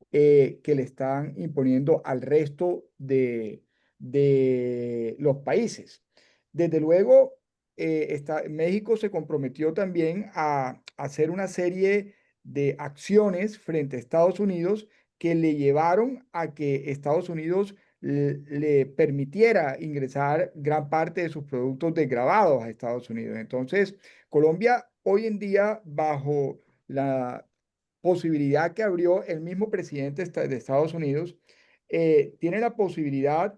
que le están imponiendo al resto de los países. Desde luego, México se comprometió también a hacer una serie de acciones frente a Estados Unidos que le llevaron a que Estados Unidos le permitiera ingresar gran parte de sus productos desgravados a Estados Unidos. Entonces, Colombia hoy en día, bajo la posibilidad que abrió el mismo presidente de Estados Unidos, tiene la posibilidad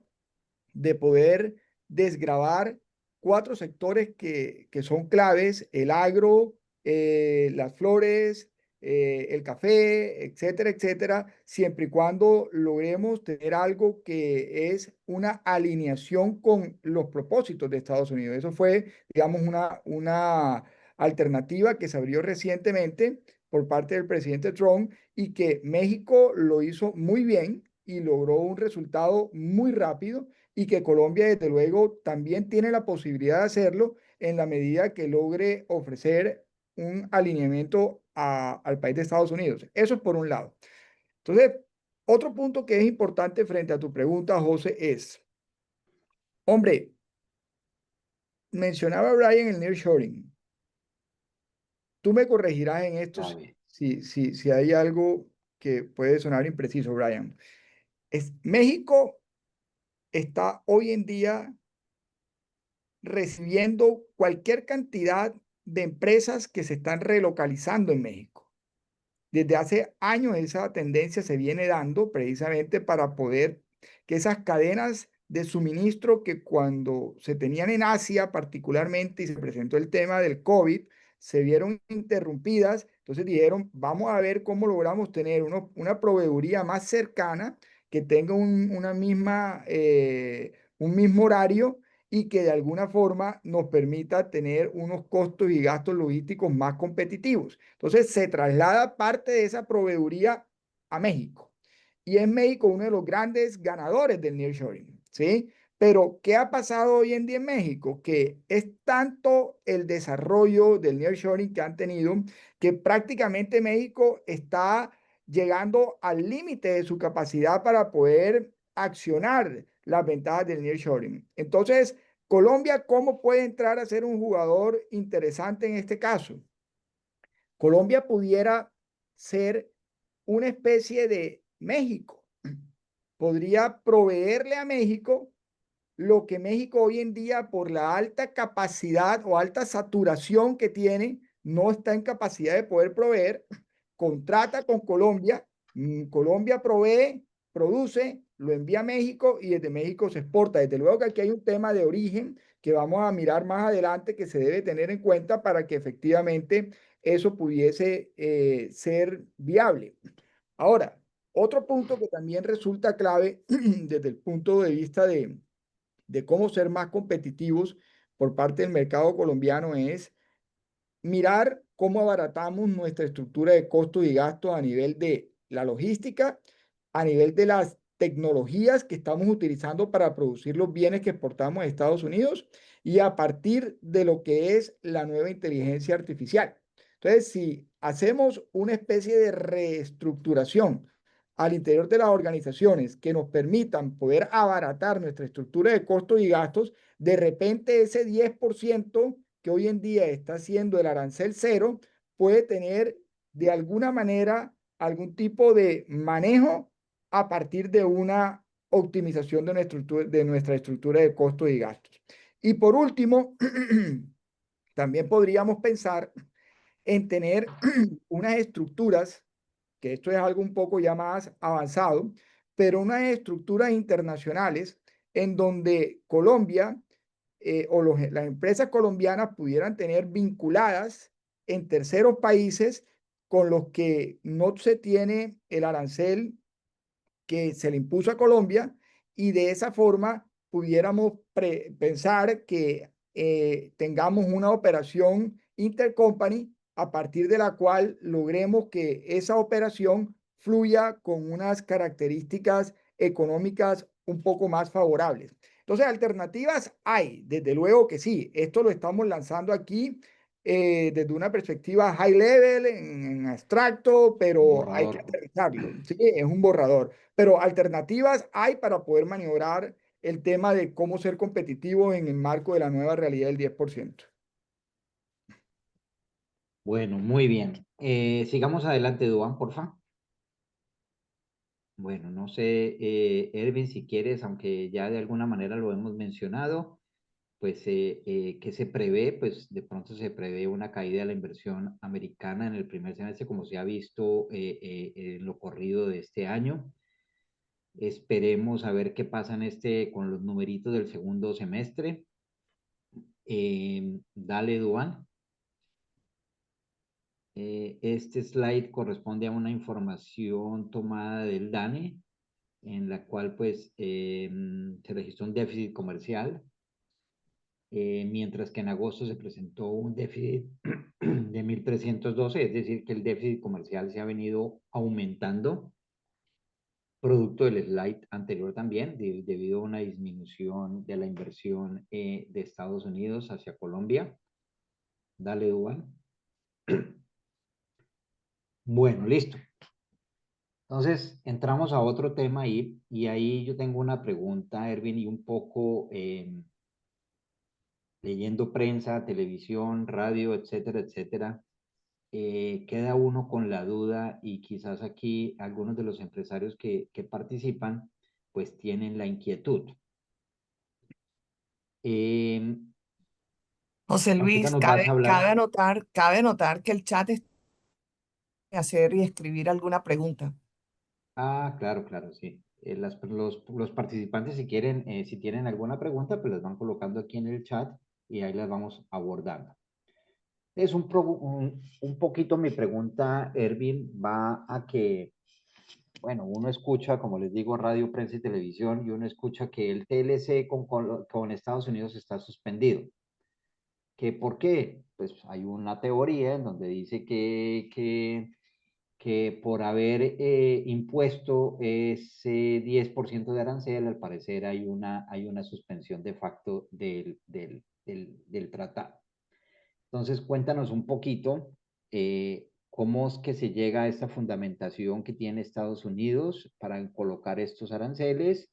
de poder desgravar cuatro sectores que son claves: el agro, las flores, el café, etcétera, etcétera, siempre y cuando logremos tener algo que es una alineación con los propósitos de Estados Unidos. Eso fue, digamos, una alternativa que se abrió recientemente por parte del presidente Trump y que México lo hizo muy bien y logró un resultado muy rápido y que Colombia, desde luego, también tiene la posibilidad de hacerlo en la medida que logre ofrecer un alineamiento al país de Estados Unidos. Eso es por un lado. Entonces, otro punto que es importante frente a tu pregunta, José, es, hombre, mencionaba Brian el nearshoring. Tú me corregirás en esto A ver, si hay algo que puede sonar impreciso, Brian. México está hoy en día recibiendo cualquier cantidad de empresas que se están relocalizando en México. Desde hace años esa tendencia se viene dando precisamente para poder que esas cadenas de suministro que cuando se tenían en Asia particularmente y se presentó el tema del COVID, se vieron interrumpidas. Entonces dijeron, vamos a ver cómo logramos tener una proveeduría más cercana, que tenga un mismo horario y que de alguna forma nos permita tener unos costos y gastos logísticos más competitivos. Entonces se traslada parte de esa proveeduría a México. Y es México uno de los grandes ganadores del nearshoring, ¿sí? Pero, ¿qué ha pasado hoy en día en México? Que es tanto el desarrollo del nearshoring que han tenido que prácticamente México está llegando al límite de su capacidad para poder accionar las ventajas del nearshoring. Entonces, Colombia, ¿cómo puede entrar a ser un jugador interesante en este caso? Colombia pudiera ser una especie de México. Podría proveerle a México lo que México hoy en día, por la alta capacidad o alta saturación que tiene, no está en capacidad de poder proveer. Contrata con Colombia, Colombia provee, produce, lo envía a México y desde México se exporta. Desde luego que aquí hay un tema de origen que vamos a mirar más adelante que se debe tener en cuenta para que efectivamente eso pudiese ser viable. Ahora, otro punto que también resulta clave desde el punto de vista de cómo ser más competitivos por parte del mercado colombiano es mirar cómo abaratamos nuestra estructura de costos y gastos a nivel de la logística, a nivel de las tecnologías que estamos utilizando para producir los bienes que exportamos a Estados Unidos y a partir de lo que es la nueva inteligencia artificial. Entonces, si hacemos una especie de reestructuración al interior de las organizaciones que nos permitan poder abaratar nuestra estructura de costos y gastos, de repente ese 10% que hoy en día está haciendo el arancel cero puede tener de alguna manera algún tipo de manejo a partir de una optimización de nuestra estructura de costos y gastos. Y por último, también podríamos pensar en tener unas estructuras, que esto es algo un poco ya más avanzado, pero unas estructuras internacionales en donde Colombia las empresas colombianas pudieran tener vinculadas en terceros países con los que no se tiene el arancel que se le impuso a Colombia y de esa forma pudiéramos pensar que tengamos una operación intercompany a partir de la cual logremos que esa operación fluya con unas características económicas un poco más favorables. Entonces, alternativas hay, desde luego que sí. Esto lo estamos lanzando aquí desde una perspectiva high level, en abstracto, pero hay que Borrador. aterrizarlo. ¿Sí? Es un borrador. Pero alternativas hay para poder maniobrar el tema de cómo ser competitivo en el marco de la nueva realidad del 10%. Bueno, muy bien. Sigamos adelante, Duan, por favor. Bueno, no sé, Erwin, si quieres, aunque ya de alguna manera lo hemos mencionado, pues, ¿qué se prevé? Pues de pronto se prevé una caída de la inversión americana en el primer semestre, como se ha visto en lo corrido de este año. Esperemos a ver qué pasa con los numeritos del segundo semestre. Dale, Duan. Este slide corresponde a una información tomada del DANE, en la cual pues se registró un déficit comercial, mientras que en agosto se presentó un déficit de 1.312, es decir, que el déficit comercial se ha venido aumentando, producto del slide anterior también, debido a una disminución de la inversión de Estados Unidos hacia Colombia. Dale, Duan. Bueno, listo. Entonces, entramos a otro tema ahí, y ahí yo tengo una pregunta, Erwin, y un poco leyendo prensa, televisión, radio, etcétera, etcétera, queda uno con la duda, y quizás aquí algunos de los empresarios que participan, pues tienen la inquietud. José Ahorita Luis, nos vas a hablar. cabe anotar que el chat es hacer y escribir alguna pregunta. Ah, claro, claro, sí. Los participantes, si quieren, si tienen alguna pregunta, pues las van colocando aquí en el chat y ahí las vamos abordando. Es un poquito mi pregunta, Erwin, va a que, bueno, uno escucha, como les digo, radio, prensa y televisión, y uno escucha que el TLC con Estados Unidos está suspendido. ¿Qué por qué? Pues hay una teoría en donde dice que por haber impuesto ese 10% de arancel, al parecer hay una suspensión de facto del tratado. Entonces, cuéntanos un poquito cómo es que se llega a esta fundamentación que tiene Estados Unidos para colocar estos aranceles,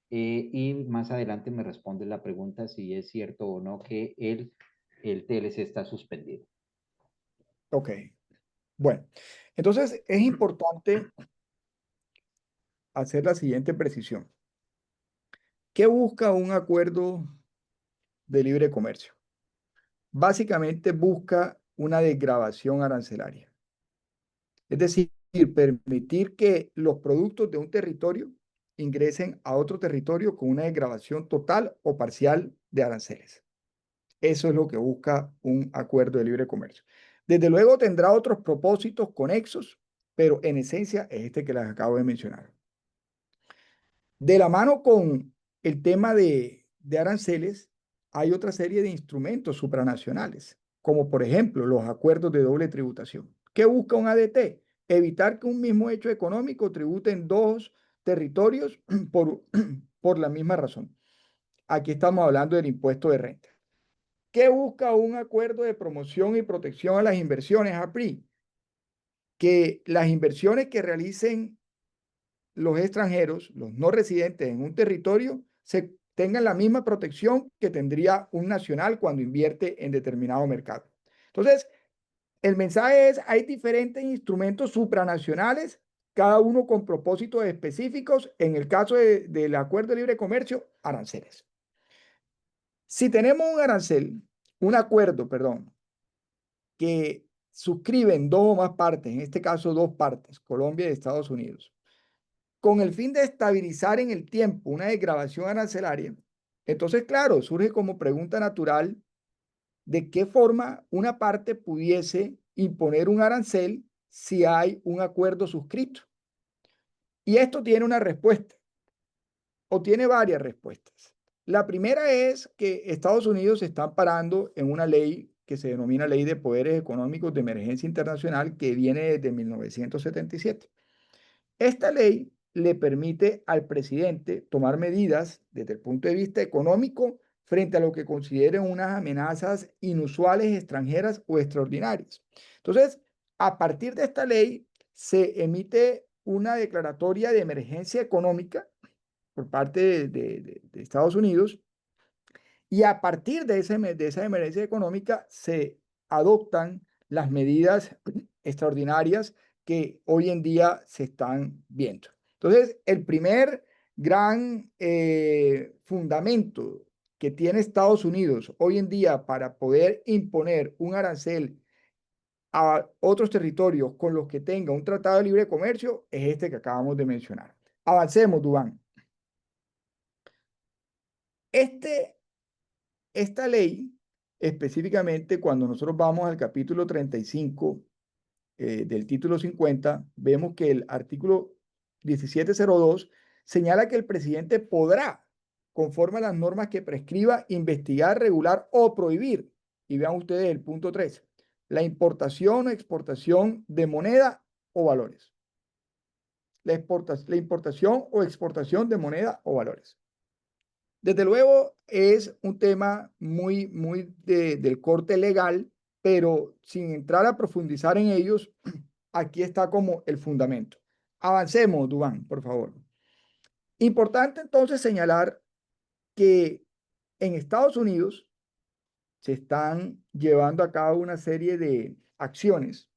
y más adelante me responde la pregunta si es cierto o no que el TLC está suspendido. Ok. Bueno, entonces es importante hacer la siguiente precisión. ¿Qué busca un acuerdo de libre comercio? Básicamente busca una desgravación arancelaria. Es decir, permitir que los productos de un territorio ingresen a otro territorio con una desgravación total o parcial de aranceles. Eso es lo que busca un acuerdo de libre comercio. Desde luego tendrá otros propósitos conexos, pero en esencia es este que les acabo de mencionar. De la mano con el tema de aranceles, hay otra serie de instrumentos supranacionales, como por ejemplo los acuerdos de doble tributación. ¿Qué busca un ADT? Evitar que un mismo hecho económico tribute en dos territorios por la misma razón. Aquí estamos hablando del impuesto de renta. ¿Qué busca un acuerdo de promoción y protección a las inversiones, APRI? Que las inversiones que realicen los extranjeros, los no residentes en un territorio, tengan la misma protección que tendría un nacional cuando invierte en determinado mercado. Entonces, el mensaje es, hay diferentes instrumentos supranacionales, cada uno con propósitos específicos. En el caso del acuerdo de libre comercio, aranceles. Si tenemos un acuerdo, perdón, que suscriben dos o más partes, en este caso dos partes, Colombia y Estados Unidos, con el fin de estabilizar en el tiempo una desgravación arancelaria, entonces, claro, surge como pregunta natural de qué forma una parte pudiese imponer un arancel si hay un acuerdo suscrito. Y esto tiene una respuesta. o tiene varias respuestas. La primera es que Estados Unidos se está amparando en una ley que se denomina Ley de Poderes Económicos de Emergencia Internacional, que viene desde 1977. Esta ley le permite al presidente tomar medidas desde el punto de vista económico frente a lo que consideren unas amenazas inusuales, extranjeras o extraordinarias. Entonces, a partir de esta ley, se emite una declaratoria de emergencia económica por parte de Estados Unidos, y a partir de esa emergencia económica se adoptan las medidas extraordinarias que hoy en día se están viendo. Entonces, el primer gran fundamento que tiene Estados Unidos hoy en día para poder imponer un arancel a otros territorios con los que tenga un tratado de libre comercio es este que acabamos de mencionar. Avancemos, Duván. Esta ley, específicamente cuando nosotros vamos al capítulo 35 del título 50, vemos que el artículo 1702 señala que el presidente podrá, conforme a las normas que prescriba, investigar, regular o prohibir, y vean ustedes el punto 3, la importación o exportación de moneda o valores. La importación o exportación de moneda o valores. Desde luego es un tema muy del corte legal, pero sin entrar a profundizar en ellos, aquí está como el fundamento. Avancemos, Duván, por favor. Importante entonces señalar que en Estados Unidos se están llevando a cabo una serie de acciones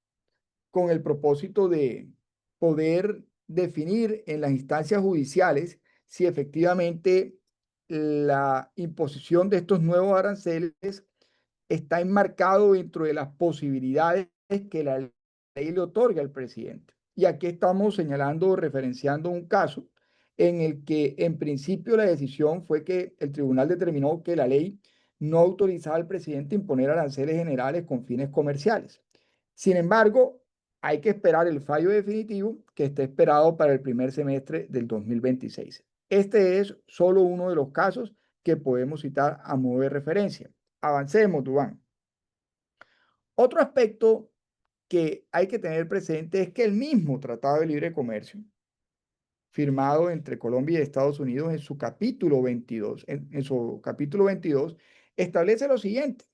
con el propósito de poder definir en las instancias judiciales si efectivamente la imposición de estos nuevos aranceles está enmarcado dentro de las posibilidades que la ley le otorga al presidente. Y aquí estamos señalando, referenciando un caso en el que en principio la decisión fue que el tribunal determinó que la ley no autorizaba al presidente a imponer aranceles generales con fines comerciales. Sin embargo, hay que esperar el fallo definitivo que está esperado para el primer semestre del 2026. Este es solo uno de los casos que podemos citar a modo de referencia. Avancemos, Duván. Otro aspecto que hay que tener presente es que el mismo Tratado de Libre Comercio, firmado entre Colombia y Estados Unidos en su capítulo 22, establece lo siguiente,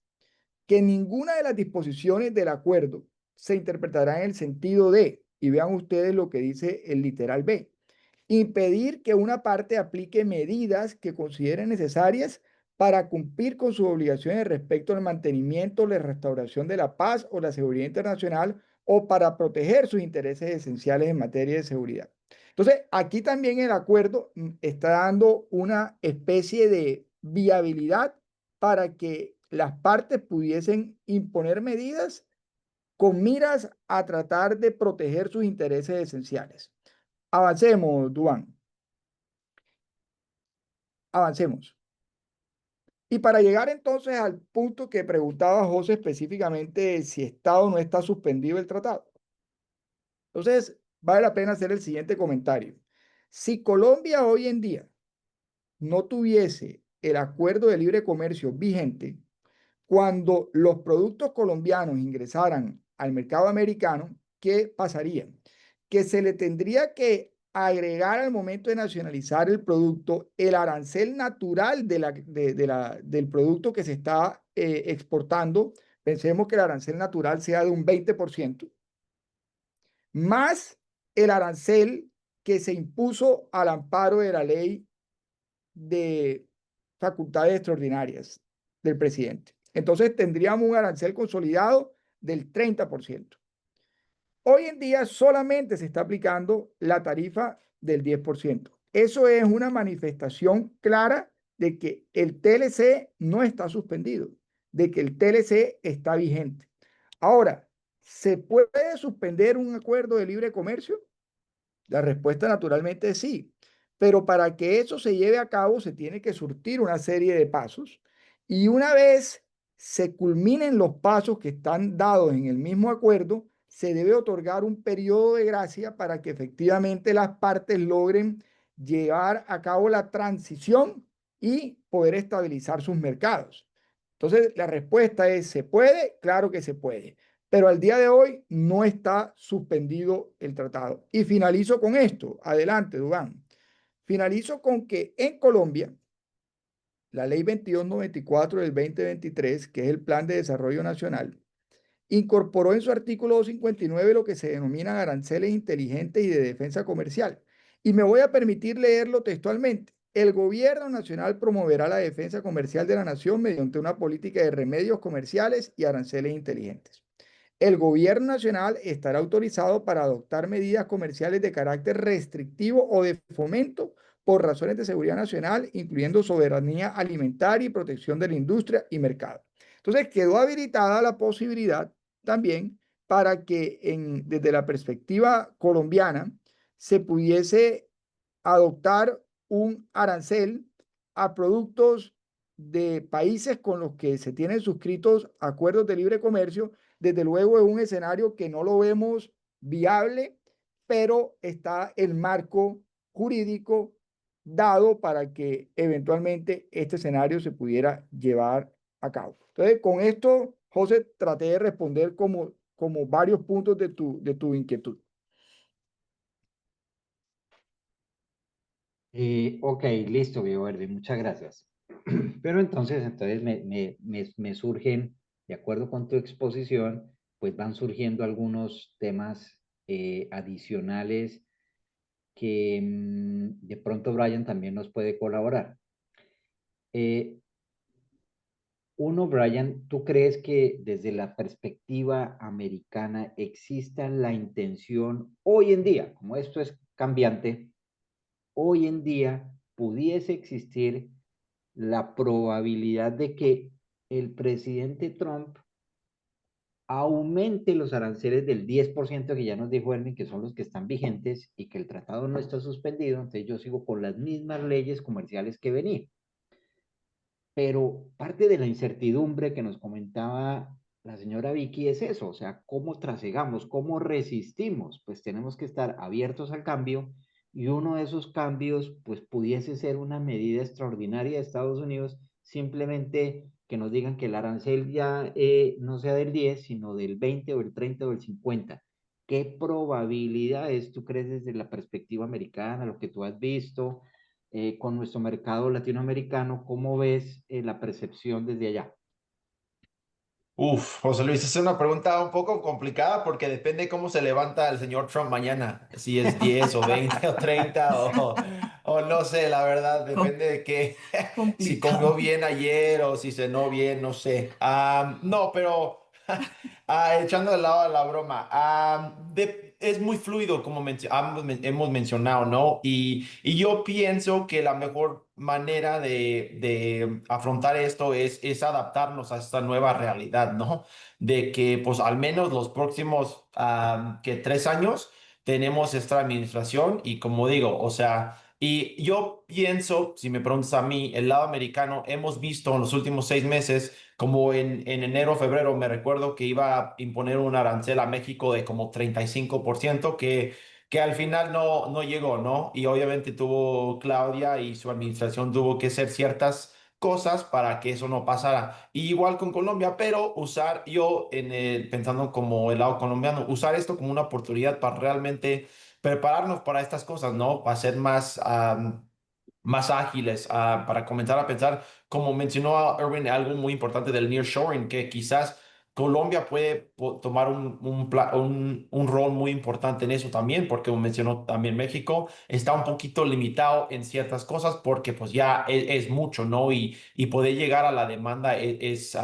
que ninguna de las disposiciones del acuerdo se interpretará en el sentido de, y vean ustedes lo que dice el literal B, impedir que una parte aplique medidas que considere necesarias para cumplir con sus obligaciones respecto al mantenimiento, la restauración de la paz o la seguridad internacional o para proteger sus intereses esenciales en materia de seguridad. Entonces, aquí también el acuerdo está dando una especie de viabilidad para que las partes pudiesen imponer medidas con miras a tratar de proteger sus intereses esenciales. Avancemos, Duván. Avancemos. Y para llegar entonces al punto que preguntaba José específicamente si está o no está suspendido el tratado. Entonces, vale la pena hacer el siguiente comentario. Si Colombia hoy en día no tuviese el acuerdo de libre comercio vigente, cuando los productos colombianos ingresaran al mercado americano, ¿qué pasaría? Que se le tendría que agregar al momento de nacionalizar el producto el arancel natural del producto que se está exportando. Pensemos que el arancel natural sea de un 20%, más el arancel que se impuso al amparo de la ley de facultades extraordinarias del presidente. Entonces tendríamos un arancel consolidado del 30%. Hoy en día solamente se está aplicando la tarifa del 10%. Eso es una manifestación clara de que el TLC no está suspendido, de que el TLC está vigente. Ahora, ¿se puede suspender un acuerdo de libre comercio? La respuesta naturalmente es sí, pero para que eso se lleve a cabo se tiene que surtir una serie de pasos y una vez se culminen los pasos que están dados en el mismo acuerdo, se debe otorgar un periodo de gracia para que efectivamente las partes logren llevar a cabo la transición y poder estabilizar sus mercados. Entonces, la respuesta es, ¿se puede? Claro que se puede, pero al día de hoy no está suspendido el tratado. Y finalizo con esto. Adelante, Duván. Finalizo con que en Colombia, la ley 2294 del 2023, que es el Plan de Desarrollo Nacional, incorporó en su artículo 259 lo que se denominan aranceles inteligentes y de defensa comercial. Y me voy a permitir leerlo textualmente. El gobierno nacional promoverá la defensa comercial de la nación mediante una política de remedios comerciales y aranceles inteligentes. El gobierno nacional estará autorizado para adoptar medidas comerciales de carácter restrictivo o de fomento por razones de seguridad nacional, incluyendo soberanía alimentaria y protección de la industria y mercado. Entonces, quedó habilitada la posibilidad también para que desde la perspectiva colombiana se pudiese adoptar un arancel a productos de países con los que se tienen suscritos acuerdos de libre comercio. Desde luego es un escenario que no lo vemos viable, pero está el marco jurídico dado para que eventualmente este escenario se pudiera llevar a cabo. Entonces, con esto, José, traté de responder como varios puntos de tu inquietud. Ok, listo, Viejo Verde, muchas gracias. Pero entonces me surgen, de acuerdo con tu exposición, pues van surgiendo algunos temas adicionales que de pronto Brian también nos puede colaborar. Uno, Brian, ¿tú crees que desde la perspectiva americana exista la intención hoy en día, como esto es cambiante, hoy en día pudiese existir la probabilidad de que el presidente Trump aumente los aranceles del 10% que ya nos dijo Erwin, que son los que están vigentes y que el tratado no está suspendido? Entonces yo sigo con las mismas leyes comerciales que venía. Pero parte de la incertidumbre que nos comentaba la señora Vicky es eso, o sea, cómo trasegamos, cómo resistimos, pues tenemos que estar abiertos al cambio, y uno de esos cambios pues pudiese ser una medida extraordinaria de Estados Unidos, simplemente que nos digan que el arancel ya no sea del 10 sino del 20 o el 30 o el 50. ¿Qué probabilidades tú crees desde la perspectiva americana, lo que tú has visto? Con nuestro mercado latinoamericano, ¿cómo ves la percepción desde allá? Uf, José Luis, es una pregunta un poco complicada porque depende cómo se levanta el señor Trump mañana, si es 10 o 20 o 30 o no sé, la verdad, Com- depende de qué, si comió complicado. bien ayer o si cenó bien, no sé. No, pero echando de lado la broma, es muy fluido como hemos mencionado, ¿no? Y yo pienso que la mejor manera de afrontar esto es adaptarnos a esta nueva realidad, ¿no? De que pues al menos los próximos que 3 años tenemos esta administración y como digo, o sea, y yo pienso, si me preguntas a mí, el lado americano, hemos visto en los últimos 6 meses, como en enero, febrero, me recuerdo que iba a imponer un arancel a México de como 35% que al final no llegó, ¿no? Y obviamente tuvo Claudia y su administración tuvo que hacer ciertas cosas para que eso no pasara. Y igual con Colombia, pero usar yo pensando como el lado colombiano, usar esto como una oportunidad para realmente prepararnos para estas cosas, ¿no? Para ser más ágiles, para comenzar a pensar, como mencionó Erwin, algo muy importante del nearshoring, que quizás Colombia puede tomar un rol muy importante en eso también, porque como mencionó también México, está un poquito limitado en ciertas cosas porque pues ya es mucho, ¿no? Y poder llegar a la demanda es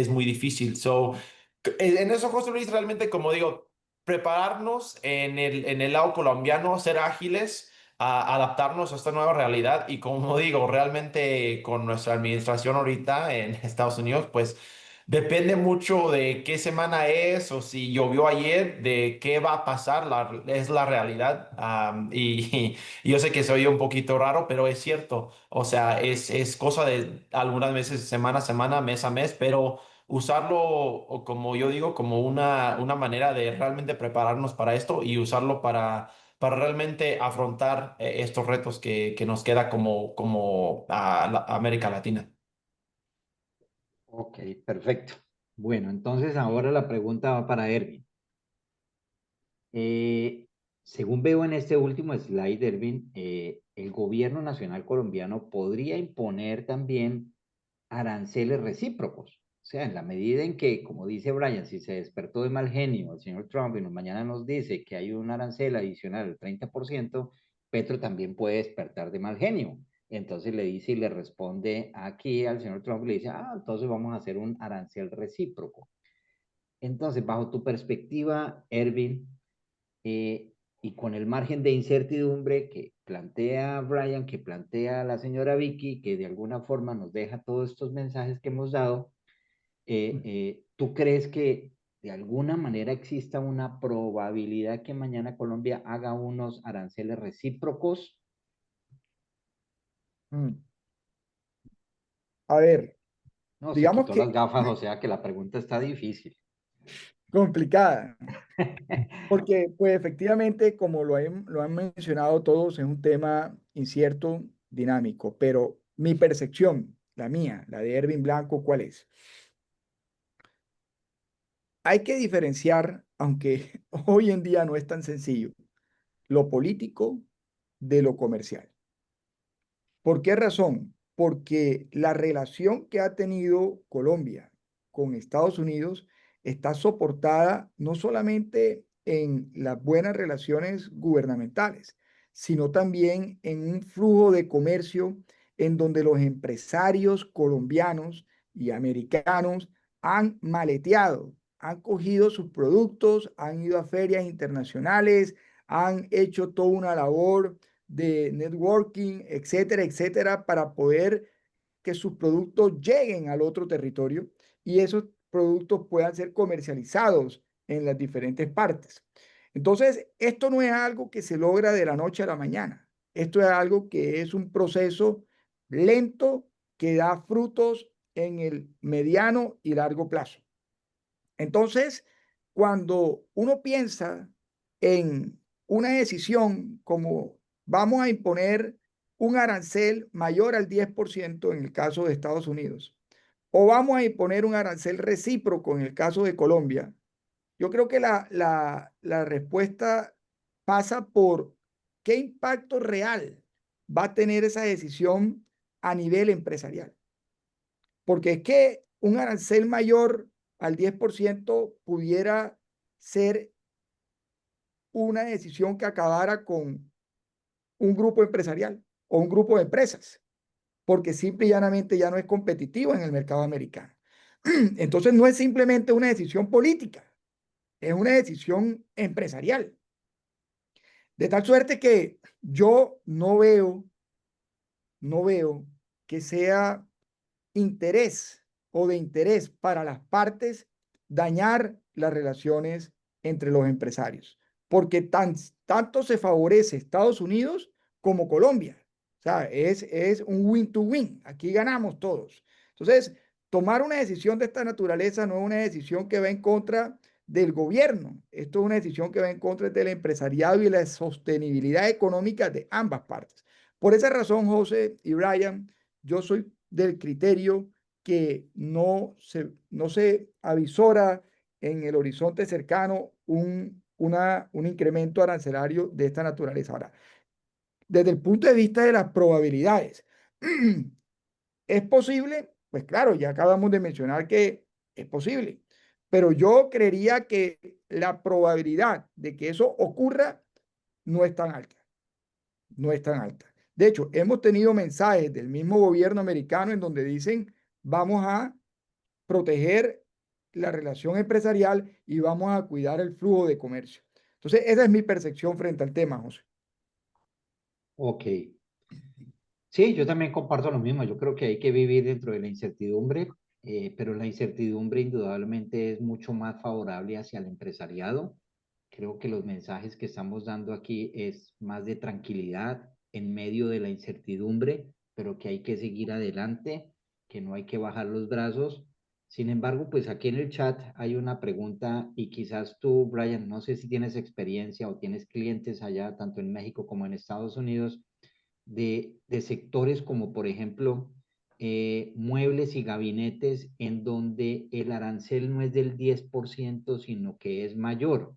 muy difícil. So, en eso, José Luis, realmente, como digo, prepararnos en el lado colombiano, ser ágiles, a adaptarnos a esta nueva realidad y como digo, realmente con nuestra administración ahorita en Estados Unidos, pues depende mucho de qué semana es o si llovió ayer, de qué va a pasar, es la realidad. Y yo sé que se oye un poquito raro, pero es cierto, o sea, es cosa de algunas veces semana a semana, mes a mes, pero usarlo, como yo digo, como una manera de realmente prepararnos para esto y usarlo para realmente afrontar estos retos que nos queda como a América Latina. Ok, perfecto. Bueno, entonces ahora la pregunta va para Erwin. Eh, Según veo en este último slide, Erwin, el gobierno nacional colombiano podría imponer también aranceles recíprocos. O sea, en la medida en que, como dice Brian, si se despertó de mal genio el señor Trump y mañana nos dice que hay un arancel adicional del 30%, Petro también puede despertar de mal genio. Entonces le dice y le responde aquí al señor Trump, le dice, entonces vamos a hacer un arancel recíproco. Entonces, bajo tu perspectiva, Erwin, y con el margen de incertidumbre que plantea Brian, que plantea la señora Vicky, que de alguna forma nos deja todos estos mensajes que hemos dado, ¿tú crees que de alguna manera exista una probabilidad que mañana Colombia haga unos aranceles recíprocos? Mm. A ver, No, se digamos quitó las que gafas, o sea que la pregunta está difícil. complicada, porque pues efectivamente, como lo han mencionado todos, es un tema incierto, dinámico, pero mi percepción, la mía, la de Ervin Blanco, ¿cuál es? Hay que diferenciar, aunque hoy en día no es tan sencillo, lo político de lo comercial. ¿Por qué razón? Porque la relación que ha tenido Colombia con Estados Unidos está soportada no solamente en las buenas relaciones gubernamentales, sino también en un flujo de comercio en donde los empresarios colombianos y americanos han maleteado, han cogido sus productos, han ido a ferias internacionales, han hecho toda una labor de networking, etcétera, etcétera, para poder que sus productos lleguen al otro territorio y esos productos puedan ser comercializados en las diferentes partes. Entonces, esto no es algo que se logra de la noche a la mañana. Esto es algo que es un proceso lento que da frutos en el mediano y largo plazo. Entonces, cuando uno piensa en una decisión como vamos a imponer un arancel mayor al 10% en el caso de Estados Unidos, o vamos a imponer un arancel recíproco en el caso de Colombia, yo creo que la respuesta pasa por qué impacto real va a tener esa decisión a nivel empresarial. Porque es que un arancel mayor al 10% pudiera ser una decisión que acabara con un grupo empresarial o un grupo de empresas, porque simple y llanamente ya no es competitivo en el mercado americano. Entonces no es simplemente una decisión política, es una decisión empresarial. De tal suerte que yo no veo que sea interés o de interés para las partes dañar las relaciones entre los empresarios, porque tanto se favorece Estados Unidos como Colombia. O sea, es un win to win. Aquí ganamos todos. Entonces, tomar una decisión de esta naturaleza no es una decisión que va en contra del gobierno. Esto es una decisión que va en contra del empresariado y la sostenibilidad económica de ambas partes. Por esa razón, José y Brian, yo soy del criterio que no se avisora en el horizonte cercano un incremento arancelario de esta naturaleza. Ahora, desde el punto de vista de las probabilidades, ¿es posible? Pues claro, ya acabamos de mencionar que es posible, pero yo creería que la probabilidad de que eso ocurra no es tan alta, no es tan alta. De hecho, hemos tenido mensajes del mismo gobierno americano en donde dicen, vamos a proteger la relación empresarial y vamos a cuidar el flujo de comercio. Entonces, esa es mi percepción frente al tema, José. Ok. Sí, yo también comparto lo mismo. Yo creo que hay que vivir dentro de la incertidumbre, pero la incertidumbre indudablemente es mucho más favorable hacia el empresariado. Creo que los mensajes que estamos dando aquí es más de tranquilidad en medio de la incertidumbre, pero que hay que seguir adelante, que no hay que bajar los brazos Sin embargo, pues aquí en el chat hay una pregunta y quizás tú, Brian, no sé si tienes experiencia o tienes clientes allá, tanto en México como en Estados Unidos, de sectores como, por ejemplo, muebles y gabinetes en donde el arancel no es del 10%, sino que es mayor.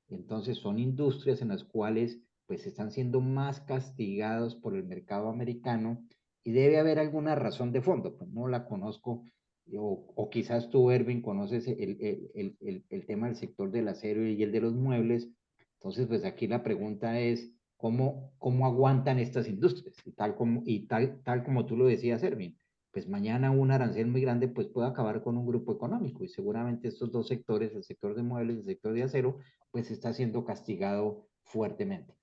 Entonces son industrias en las cuales pues están siendo más castigados por el mercado americano y debe haber alguna razón de fondo, pues no la conozco, o quizás tú, Erwin, conoces el tema del sector del acero y el de los muebles. Entonces, pues aquí la pregunta es, ¿cómo aguantan estas industrias? Tal como tú lo decías, Erwin, pues mañana un arancel muy grande pues puede acabar con un grupo económico y seguramente estos dos sectores, el sector de muebles y el sector de acero, pues está siendo castigado fuertemente.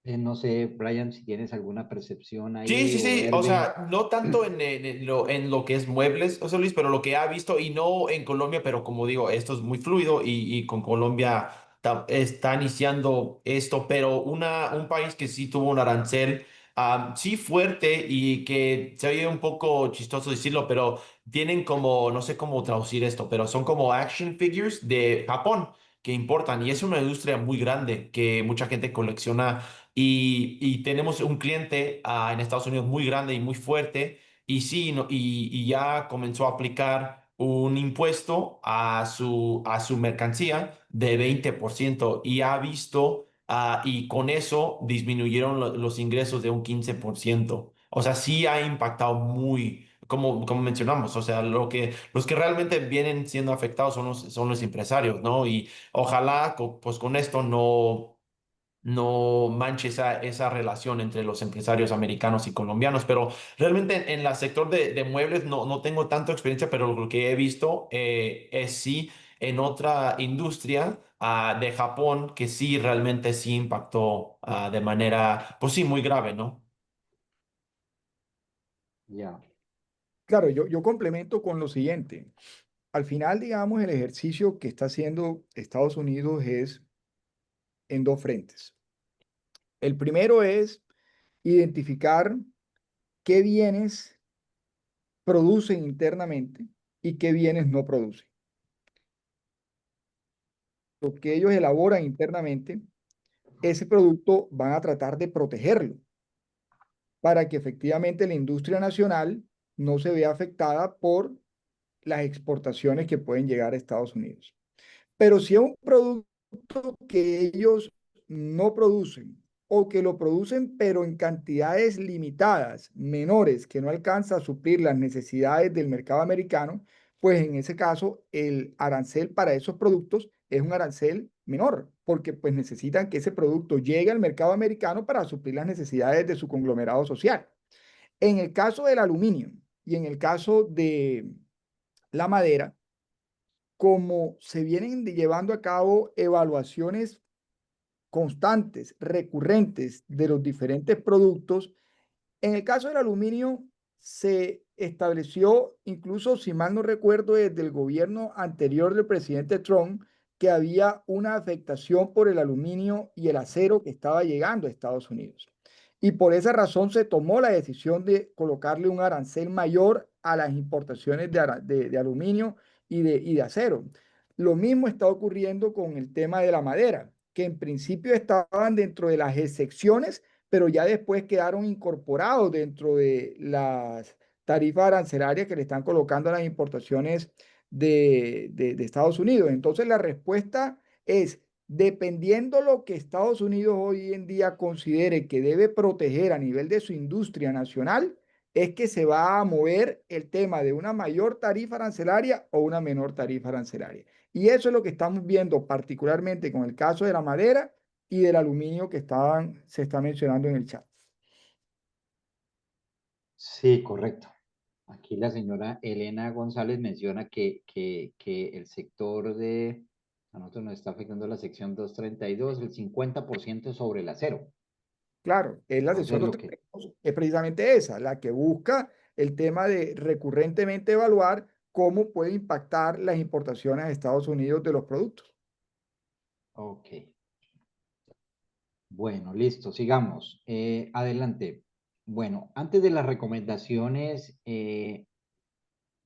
No sé, Brian, si tienes alguna percepción Sí, ahí sí, o sí, o Erwin. sea, no tanto en lo que es muebles, José Luis, pero lo que ha visto, y no en Colombia, pero como digo, esto es muy fluido y con Colombia está iniciando esto, pero un país que sí tuvo un arancel, sí fuerte y que se oye un poco chistoso decirlo, pero tienen como, no sé cómo traducir esto, pero son como action figures de Japón que importan y es una industria muy grande que mucha gente colecciona y tenemos un cliente en Estados Unidos muy grande y muy fuerte y sí, y ya comenzó a aplicar un impuesto a su mercancía de 20% y ha visto, y con eso disminuyeron los ingresos de un 15%. O sea, sí ha impactado muy, como mencionamos, o sea, los que realmente vienen siendo afectados son los empresarios, ¿no? Y ojalá, pues con esto no manche esa relación entre los empresarios americanos y colombianos, pero realmente en el sector de muebles no tengo tanta experiencia, pero lo que he visto es sí en otra industria de Japón que sí realmente sí impactó de manera, pues sí, muy grave, ¿no? Ya, Claro, yo complemento con lo siguiente. Al final, digamos, el ejercicio que está haciendo Estados Unidos es en dos frentes. El primero es identificar qué bienes producen internamente y qué bienes no producen. Lo que ellos elaboran internamente, ese producto van a tratar de protegerlo para que efectivamente la industria nacional no se vea afectada por las exportaciones que pueden llegar a Estados Unidos. Pero si es un producto que ellos no producen o que lo producen pero en cantidades limitadas, menores, que no alcanza a suplir las necesidades del mercado americano, pues en ese caso el arancel para esos productos es un arancel menor, porque pues necesitan que ese producto llegue al mercado americano para suplir las necesidades de su conglomerado social. En el caso del aluminio y en el caso de la madera, como se vienen llevando a cabo evaluaciones constantes, recurrentes de los diferentes productos, en el caso del aluminio se estableció, incluso si mal no recuerdo, desde el gobierno anterior del presidente Trump, que había una afectación por el aluminio y el acero que estaba llegando a Estados Unidos. Y por esa razón se tomó la decisión de colocarle un arancel mayor a las importaciones de aluminio y de acero. Lo mismo está ocurriendo con el tema de la madera, que en principio estaban dentro de las excepciones, pero ya después quedaron incorporados dentro de las tarifas arancelarias que le están colocando a las importaciones de Estados Unidos. Entonces la respuesta es, dependiendo lo que Estados Unidos hoy en día considere que debe proteger a nivel de su industria nacional, es que se va a mover el tema de una mayor tarifa arancelaria o una menor tarifa arancelaria. Y eso es lo que estamos viendo particularmente con el caso de la madera y del aluminio que se está mencionando en el chat. sí, correcto. Aquí la señora Elena González menciona que el sector a nosotros nos está afectando la sección 232, el 50% sobre el acero. Claro, es la sesión Entonces, lo que, 232, es precisamente esa, la que busca el tema de recurrentemente evaluar cómo puede impactar las importaciones a Estados Unidos de los productos. ok. Bueno, listo, sigamos. Adelante. Bueno, antes de las recomendaciones,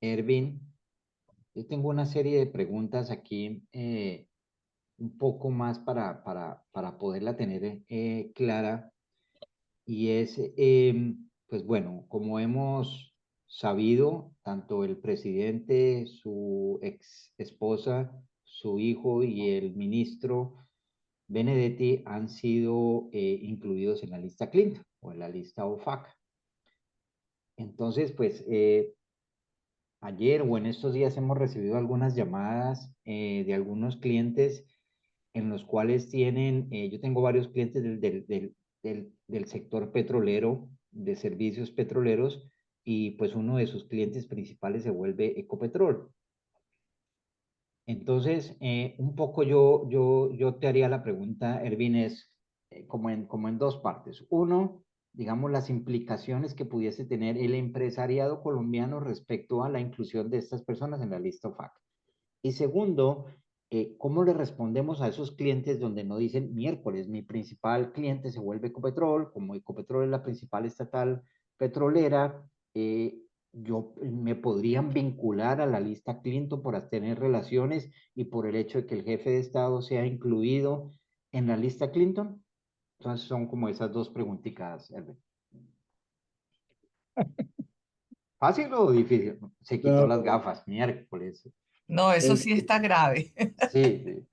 Ervin, yo tengo una serie de preguntas aquí, un poco más para poderla tener clara. Y es, pues bueno, como hemos sabido, tanto el presidente, su ex esposa, su hijo y el ministro Benedetti han sido incluidos en la lista Clinton o en la lista OFAC. Entonces, pues ayer o en estos días hemos recibido algunas llamadas de algunos clientes en los cuales tienen, yo tengo varios clientes del sector petrolero, de servicios petroleros, y pues uno de sus clientes principales se vuelve Ecopetrol. Entonces, un poco yo te haría la pregunta, Ervin, es como en dos partes. Uno, digamos, las implicaciones que pudiese tener el empresariado colombiano respecto a la inclusión de estas personas en la lista OFAC. Y segundo, ¿cómo le respondemos a esos clientes donde no dicen miércoles, mi principal cliente se vuelve Ecopetrol, como Ecopetrol es la principal estatal petrolera, me podrían vincular a la lista Clinton por tener relaciones y por el hecho de que el jefe de Estado sea incluido en la lista Clinton? Entonces son como esas dos preguntitas, Herbert. ¿Fácil o difícil? Se quitó No, las gafas, miércoles. No, eso sí este, está grave. Sí, sí.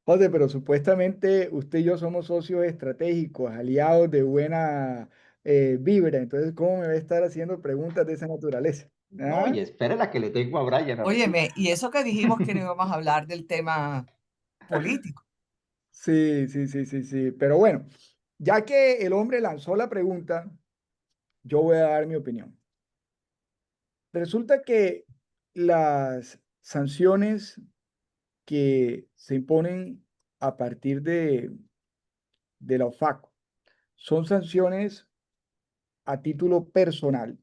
José, pero supuestamente usted y yo somos socios estratégicos, aliados de buena vibra. Entonces, ¿cómo me va a estar haciendo preguntas de esa naturaleza? No, ¿Ah? y espere la que le tengo a Brian ahorita. Óyeme, y eso que dijimos que no íbamos a hablar del tema político. Sí, sí, sí, sí, sí. Pero bueno, ya que el hombre lanzó la pregunta, yo voy a dar mi opinión. Resulta que las sanciones que se imponen a partir de la OFAC son sanciones a título personal,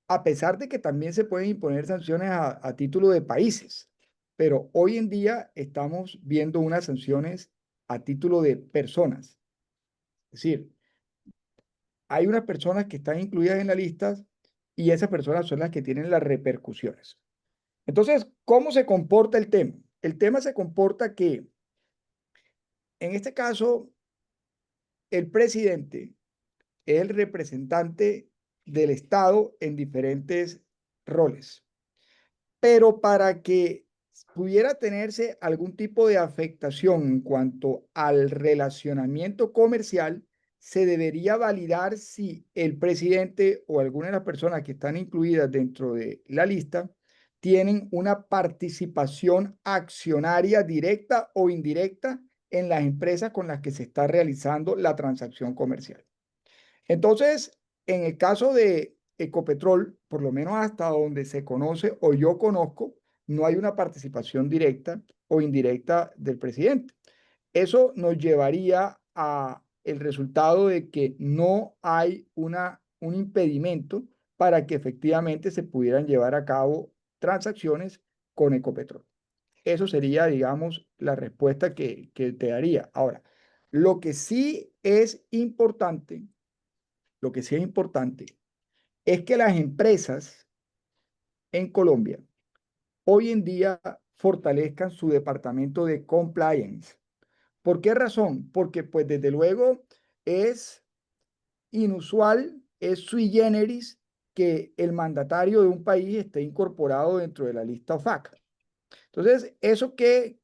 a pesar de que también se pueden imponer sanciones a título de países. Pero hoy en día estamos viendo unas sanciones a título de personas. Es decir, hay unas personas que están incluidas en la lista y esas personas son las que tienen las repercusiones. Entonces, ¿cómo se comporta el tema? El tema se comporta que, en este caso, el presidente es el representante del Estado en diferentes roles. Pero para que pudiera tenerse algún tipo de afectación en cuanto al relacionamiento comercial, se debería validar si el presidente o alguna de las personas que están incluidas dentro de la lista tienen una participación accionaria directa o indirecta en las empresas con las que se está realizando la transacción comercial. Entonces, en el caso de Ecopetrol, por lo menos hasta donde se conoce o yo conozco, no hay una participación directa o indirecta del presidente. Eso nos llevaría a el resultado de que no hay un impedimento para que efectivamente se pudieran llevar a cabo transacciones con Ecopetrol. Eso sería, digamos, la respuesta que te daría. Ahora, lo que sí es importante lo que sí es importante es que las empresas en Colombia hoy en día fortalezcan su departamento de compliance. ¿Por qué razón? Porque pues desde luego es inusual, es sui generis que el mandatario de un país esté incorporado dentro de la lista OFAC. Entonces, ¿eso qué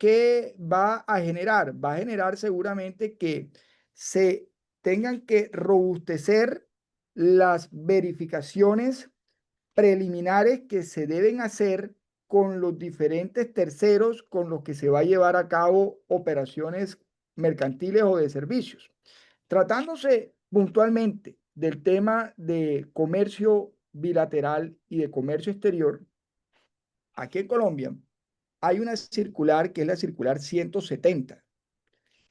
va a generar? Va a generar seguramente que se tengan que robustecer las verificaciones preliminares que se deben hacer con los diferentes terceros con los que se va a llevar a cabo operaciones mercantiles o de servicios. Tratándose puntualmente del tema de comercio bilateral y de comercio exterior, aquí en Colombia hay una circular que es la circular 170,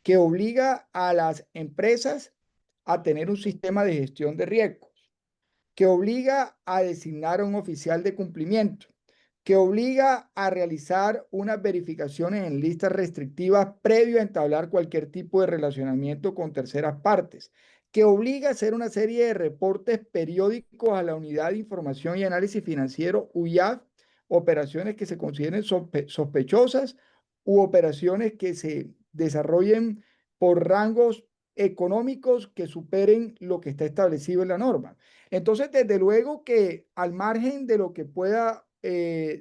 que obliga a las empresas a tener un sistema de gestión de riesgos, que obliga a designar a un oficial de cumplimiento, que obliga a realizar unas verificaciones en listas restrictivas previo a entablar cualquier tipo de relacionamiento con terceras partes, que obliga a hacer una serie de reportes periódicos a la Unidad de Información y Análisis Financiero, UIAF, operaciones que se consideren sospechosas u operaciones que se desarrollen por rangos económicos que superen lo que está establecido en la norma. Entonces, desde luego que al margen de lo que pueda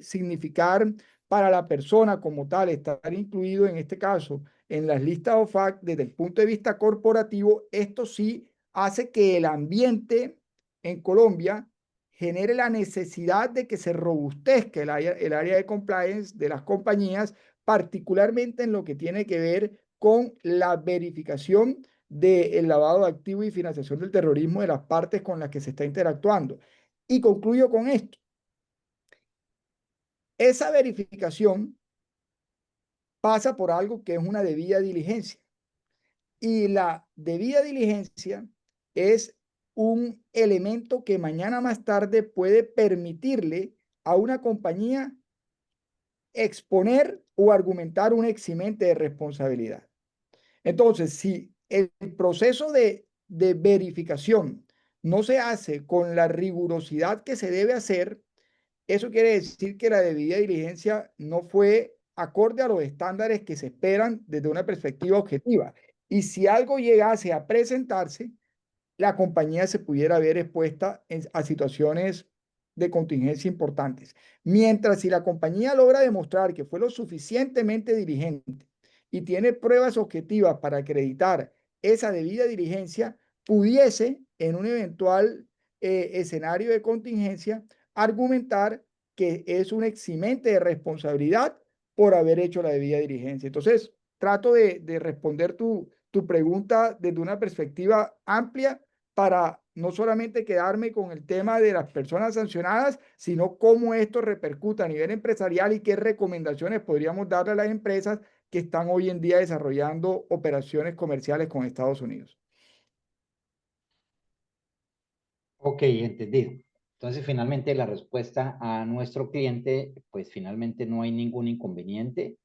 significar para la persona como tal estar incluido en este caso en las listas OFAC desde el punto de vista corporativo, esto sí hace que el ambiente en Colombia genere la necesidad de que se robustezca el área de compliance de las compañías, particularmente en lo que tiene que ver con la verificación del lavado de activos y financiación del terrorismo de las partes con las que se está interactuando. Y concluyo con esto. Esa verificación pasa por algo que es una debida diligencia. Y la debida diligencia es un elemento que mañana más tarde puede permitirle a una compañía exponer o argumentar un eximente de responsabilidad. Entonces, si el proceso de verificación no se hace con la rigurosidad que se debe hacer, eso quiere decir que la debida diligencia no fue acorde a los estándares que se esperan desde una perspectiva objetiva. Y si algo llegase a presentarse, la compañía se pudiera ver expuesta a situaciones de contingencia importantes. Mientras si la compañía logra demostrar que fue lo suficientemente diligente y tiene pruebas objetivas para acreditar esa debida diligencia, pudiese en un eventual escenario de contingencia argumentar que es un eximente de responsabilidad por haber hecho la debida diligencia. Entonces, trato de responder tu pregunta desde una perspectiva amplia para no solamente quedarme con el tema de las personas sancionadas, sino cómo esto repercute a nivel empresarial y qué recomendaciones podríamos darle a las empresas que están hoy en día desarrollando operaciones comerciales con Estados Unidos. Ok, entendido. Entonces, finalmente la respuesta a nuestro cliente, pues finalmente no hay ningún inconveniente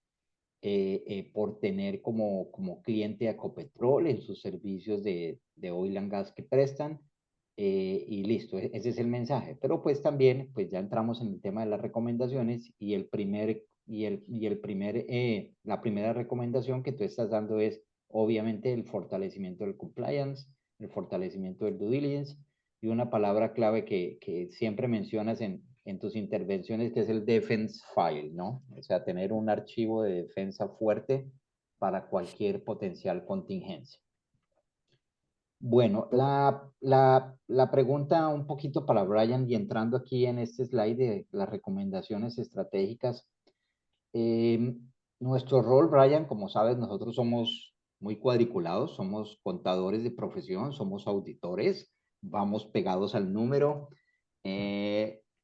por tener como cliente a Ecopetrol en sus servicios de oil and gas que prestan. Y listo, ese es el mensaje. Pero pues también, pues ya entramos en el tema de las recomendaciones y la primera recomendación que tú estás dando es obviamente el fortalecimiento del compliance, el fortalecimiento del due diligence y una palabra clave que siempre mencionas en tus intervenciones, que es el defense file, ¿no? O sea, tener un archivo de defensa fuerte para cualquier potencial contingencia. Bueno, la pregunta un poquito para Brian y entrando aquí en este slide de las recomendaciones estratégicas. Nuestro rol, Brian, como sabes, nosotros somos muy cuadriculados, somos contadores de profesión, somos auditores, vamos pegados al número,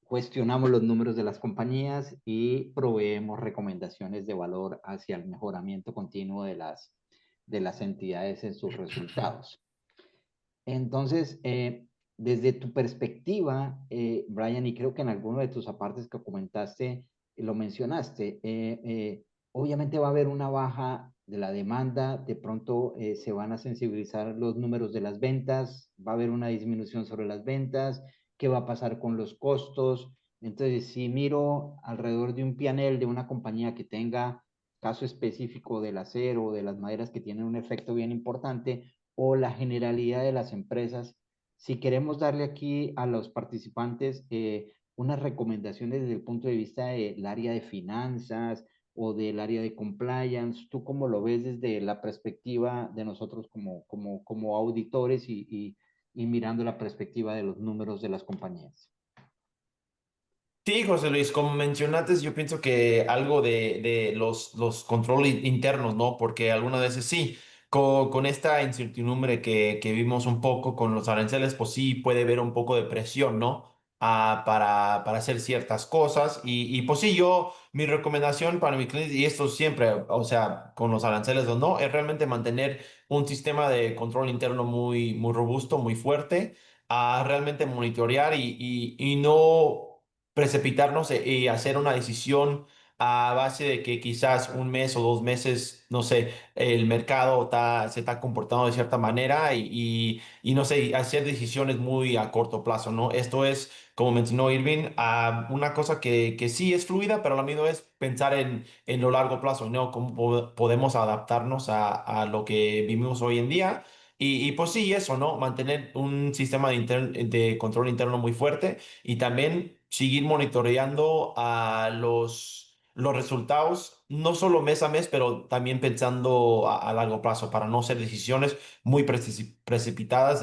cuestionamos los números de las compañías y proveemos recomendaciones de valor hacia el mejoramiento continuo de las entidades en sus resultados. Entonces, desde tu perspectiva, Brian, y creo que en alguno de tus apartes que comentaste, lo mencionaste, obviamente va a haber una baja de la demanda, de pronto se van a sensibilizar los números de las ventas, va a haber una disminución sobre las ventas, ¿qué va a pasar con los costos? Entonces, si miro alrededor de un panel de una compañía que tenga caso específico del acero o de las maderas que tienen un efecto bien importante, o la generalidad de las empresas, si queremos darle aquí a los participantes unas recomendaciones desde el punto de vista del área de finanzas o del área de compliance, ¿tú cómo lo ves desde la perspectiva de nosotros como auditores y mirando la perspectiva de los números de las compañías? Sí, José Luis, como mencionaste, yo pienso que algo de los controles internos, ¿no? Porque algunas veces sí, con esta incertidumbre que vimos un poco con los aranceles, pues sí puede haber un poco de presión, ¿no? Para hacer ciertas cosas. Y pues sí, mi recomendación para mi cliente, y esto siempre, o sea, con los aranceles o no, es realmente mantener un sistema de control interno muy robusto, muy fuerte, a realmente monitorear y no precipitarnos y hacer una decisión a base de que quizás un mes o 2 meses, no sé, el mercado se está comportando de cierta manera y no sé, hacer decisiones muy a corto plazo, ¿no? Esto es, como mencionó Irving, una cosa que sí es fluida, pero a la misma vez pensar en lo largo plazo, ¿no? Cómo podemos adaptarnos a lo que vivimos hoy en día. Pues sí, eso, ¿no? Mantener un sistema de control interno muy fuerte y también seguir monitoreando a los resultados, no solo mes a mes, pero también pensando a largo plazo para no hacer decisiones muy precipitadas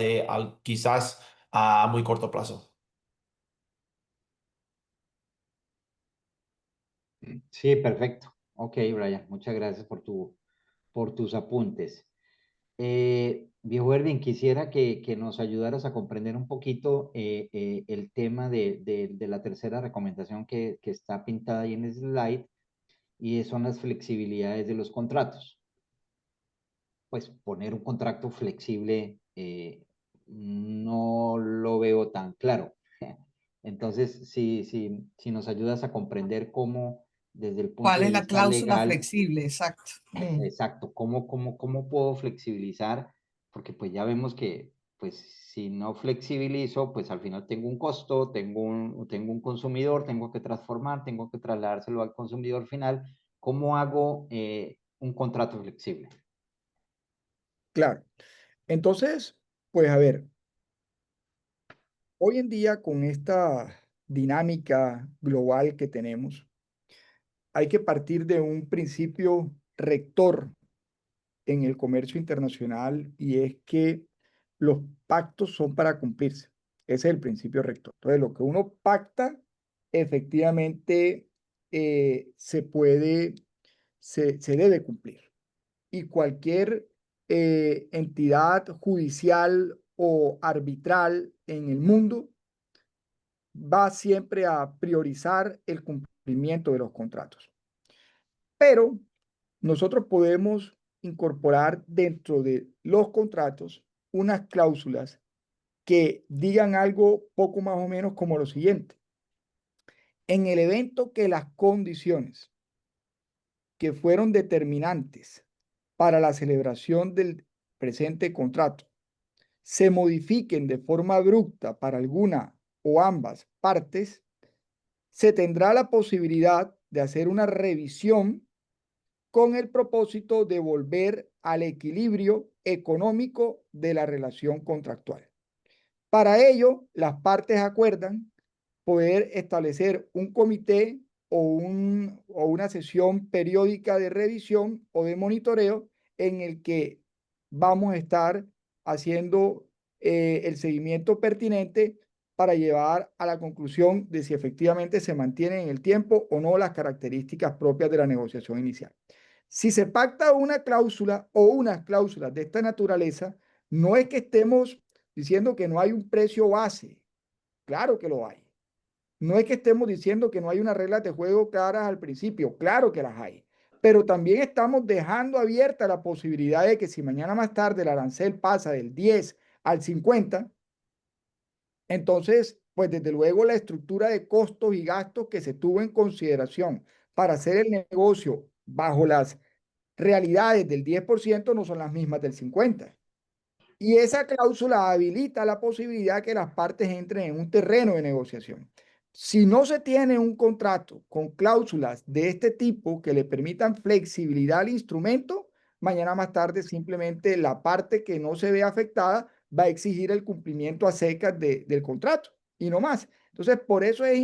quizás a muy corto plazo. Sí, perfecto. Ok, Brian, muchas gracias por tus apuntes. Viejo Erwin, quisiera que nos ayudaras a comprender un poquito el tema de la tercera recomendación que está pintada ahí en el slide y son las flexibilidades de los contratos. Pues poner un contrato flexible no lo veo tan claro. Entonces, si nos ayudas a comprender cómo, desde el punto ¿Cuál de es la vista cláusula legal, flexible? Exacto. exacto, cómo puedo flexibilizar, porque pues ya vemos que pues si no flexibilizo, pues al final tengo un costo, tengo un consumidor, tengo que transformar, tengo que trasladárselo al consumidor final. ¿Cómo hago un contrato flexible? Claro. Entonces, pues a ver, hoy en día con esta dinámica global que tenemos, hay que partir de un principio rector en el comercio internacional y es que los pactos son para cumplirse. Ese es el principio rector. Entonces, lo que uno pacta, efectivamente, se debe cumplir. Y cualquier entidad judicial o arbitral en el mundo va siempre a priorizar el cumplimiento de los contratos. Pero nosotros podemos incorporar dentro de los contratos unas cláusulas que digan algo poco más o menos como lo siguiente. En el evento que las condiciones que fueron determinantes para la celebración del presente contrato se modifiquen de forma abrupta para alguna o ambas partes, se tendrá la posibilidad de hacer una revisión con el propósito de volver al equilibrio económico de la relación contractual. Para ello, las partes acuerdan poder establecer un comité o una sesión periódica de revisión o de monitoreo en el que vamos a estar haciendo el seguimiento pertinente para llevar a la conclusión de si efectivamente se mantienen en el tiempo o no las características propias de la negociación inicial. Si se pacta una cláusula o unas cláusulas de esta naturaleza, no es que estemos diciendo que no hay un precio base. Claro que lo hay. No es que estemos diciendo que no hay unas reglas de juego claras al principio. Claro que las hay. Pero también estamos dejando abierta la posibilidad de que si mañana más tarde el arancel pasa del 10 al 50, entonces, pues desde luego la estructura de costos y gastos que se tuvo en consideración para hacer el negocio bajo las realidades del 10% no son las mismas del 50%. Y esa cláusula habilita la posibilidad que las partes entren en un terreno de negociación. Si no se tiene un contrato con cláusulas de este tipo que le permitan flexibilidad al instrumento, mañana más tarde simplemente la parte que no se ve afectada va a exigir el cumplimiento a secas del contrato y no más. Entonces, por eso es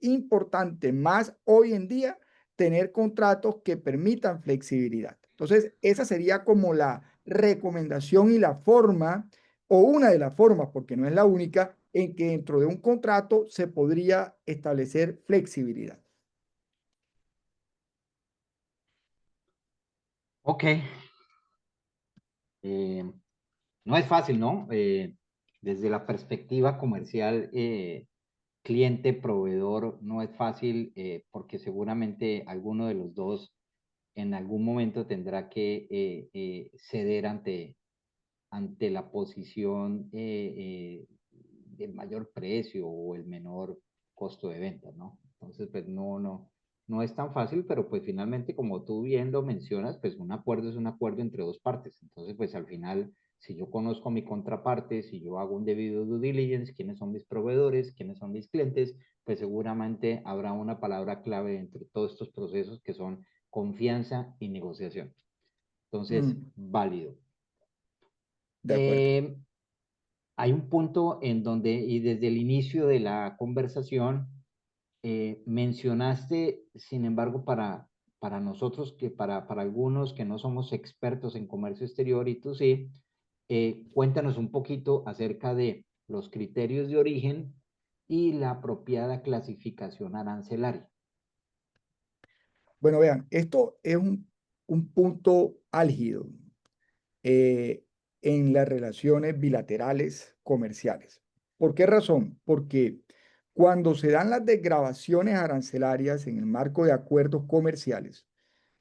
importante más hoy en día tener contratos que permitan flexibilidad. Entonces, esa sería como la recomendación y la forma, o una de las formas, porque no es la única, en que dentro de un contrato se podría establecer flexibilidad. Ok, no es fácil, ¿no? Desde la perspectiva comercial, cliente, proveedor, no es fácil porque seguramente alguno de los dos en algún momento tendrá que ceder ante la posición del mayor precio o el menor costo de venta, ¿no? Entonces, pues no, No es tan fácil, pero pues finalmente, como tú bien lo mencionas, pues un acuerdo es un acuerdo entre dos partes. Entonces, pues al final, si yo conozco a mi contraparte, si yo hago un debido due diligence, quiénes son mis proveedores, quiénes son mis clientes, pues seguramente habrá una palabra clave entre todos estos procesos que son confianza y negociación. Entonces, válido. De acuerdo. Hay un punto en donde, y desde el inicio de la conversación, mencionaste, sin embargo, para nosotros, para algunos que no somos expertos en comercio exterior y tú sí, cuéntanos un poquito acerca de los criterios de origen y la apropiada clasificación arancelaria. Bueno, vean, esto es un punto álgido eh, en las relaciones bilaterales comerciales. ¿Por qué razón? Porque cuando se dan las desgravaciones arancelarias en el marco de acuerdos comerciales,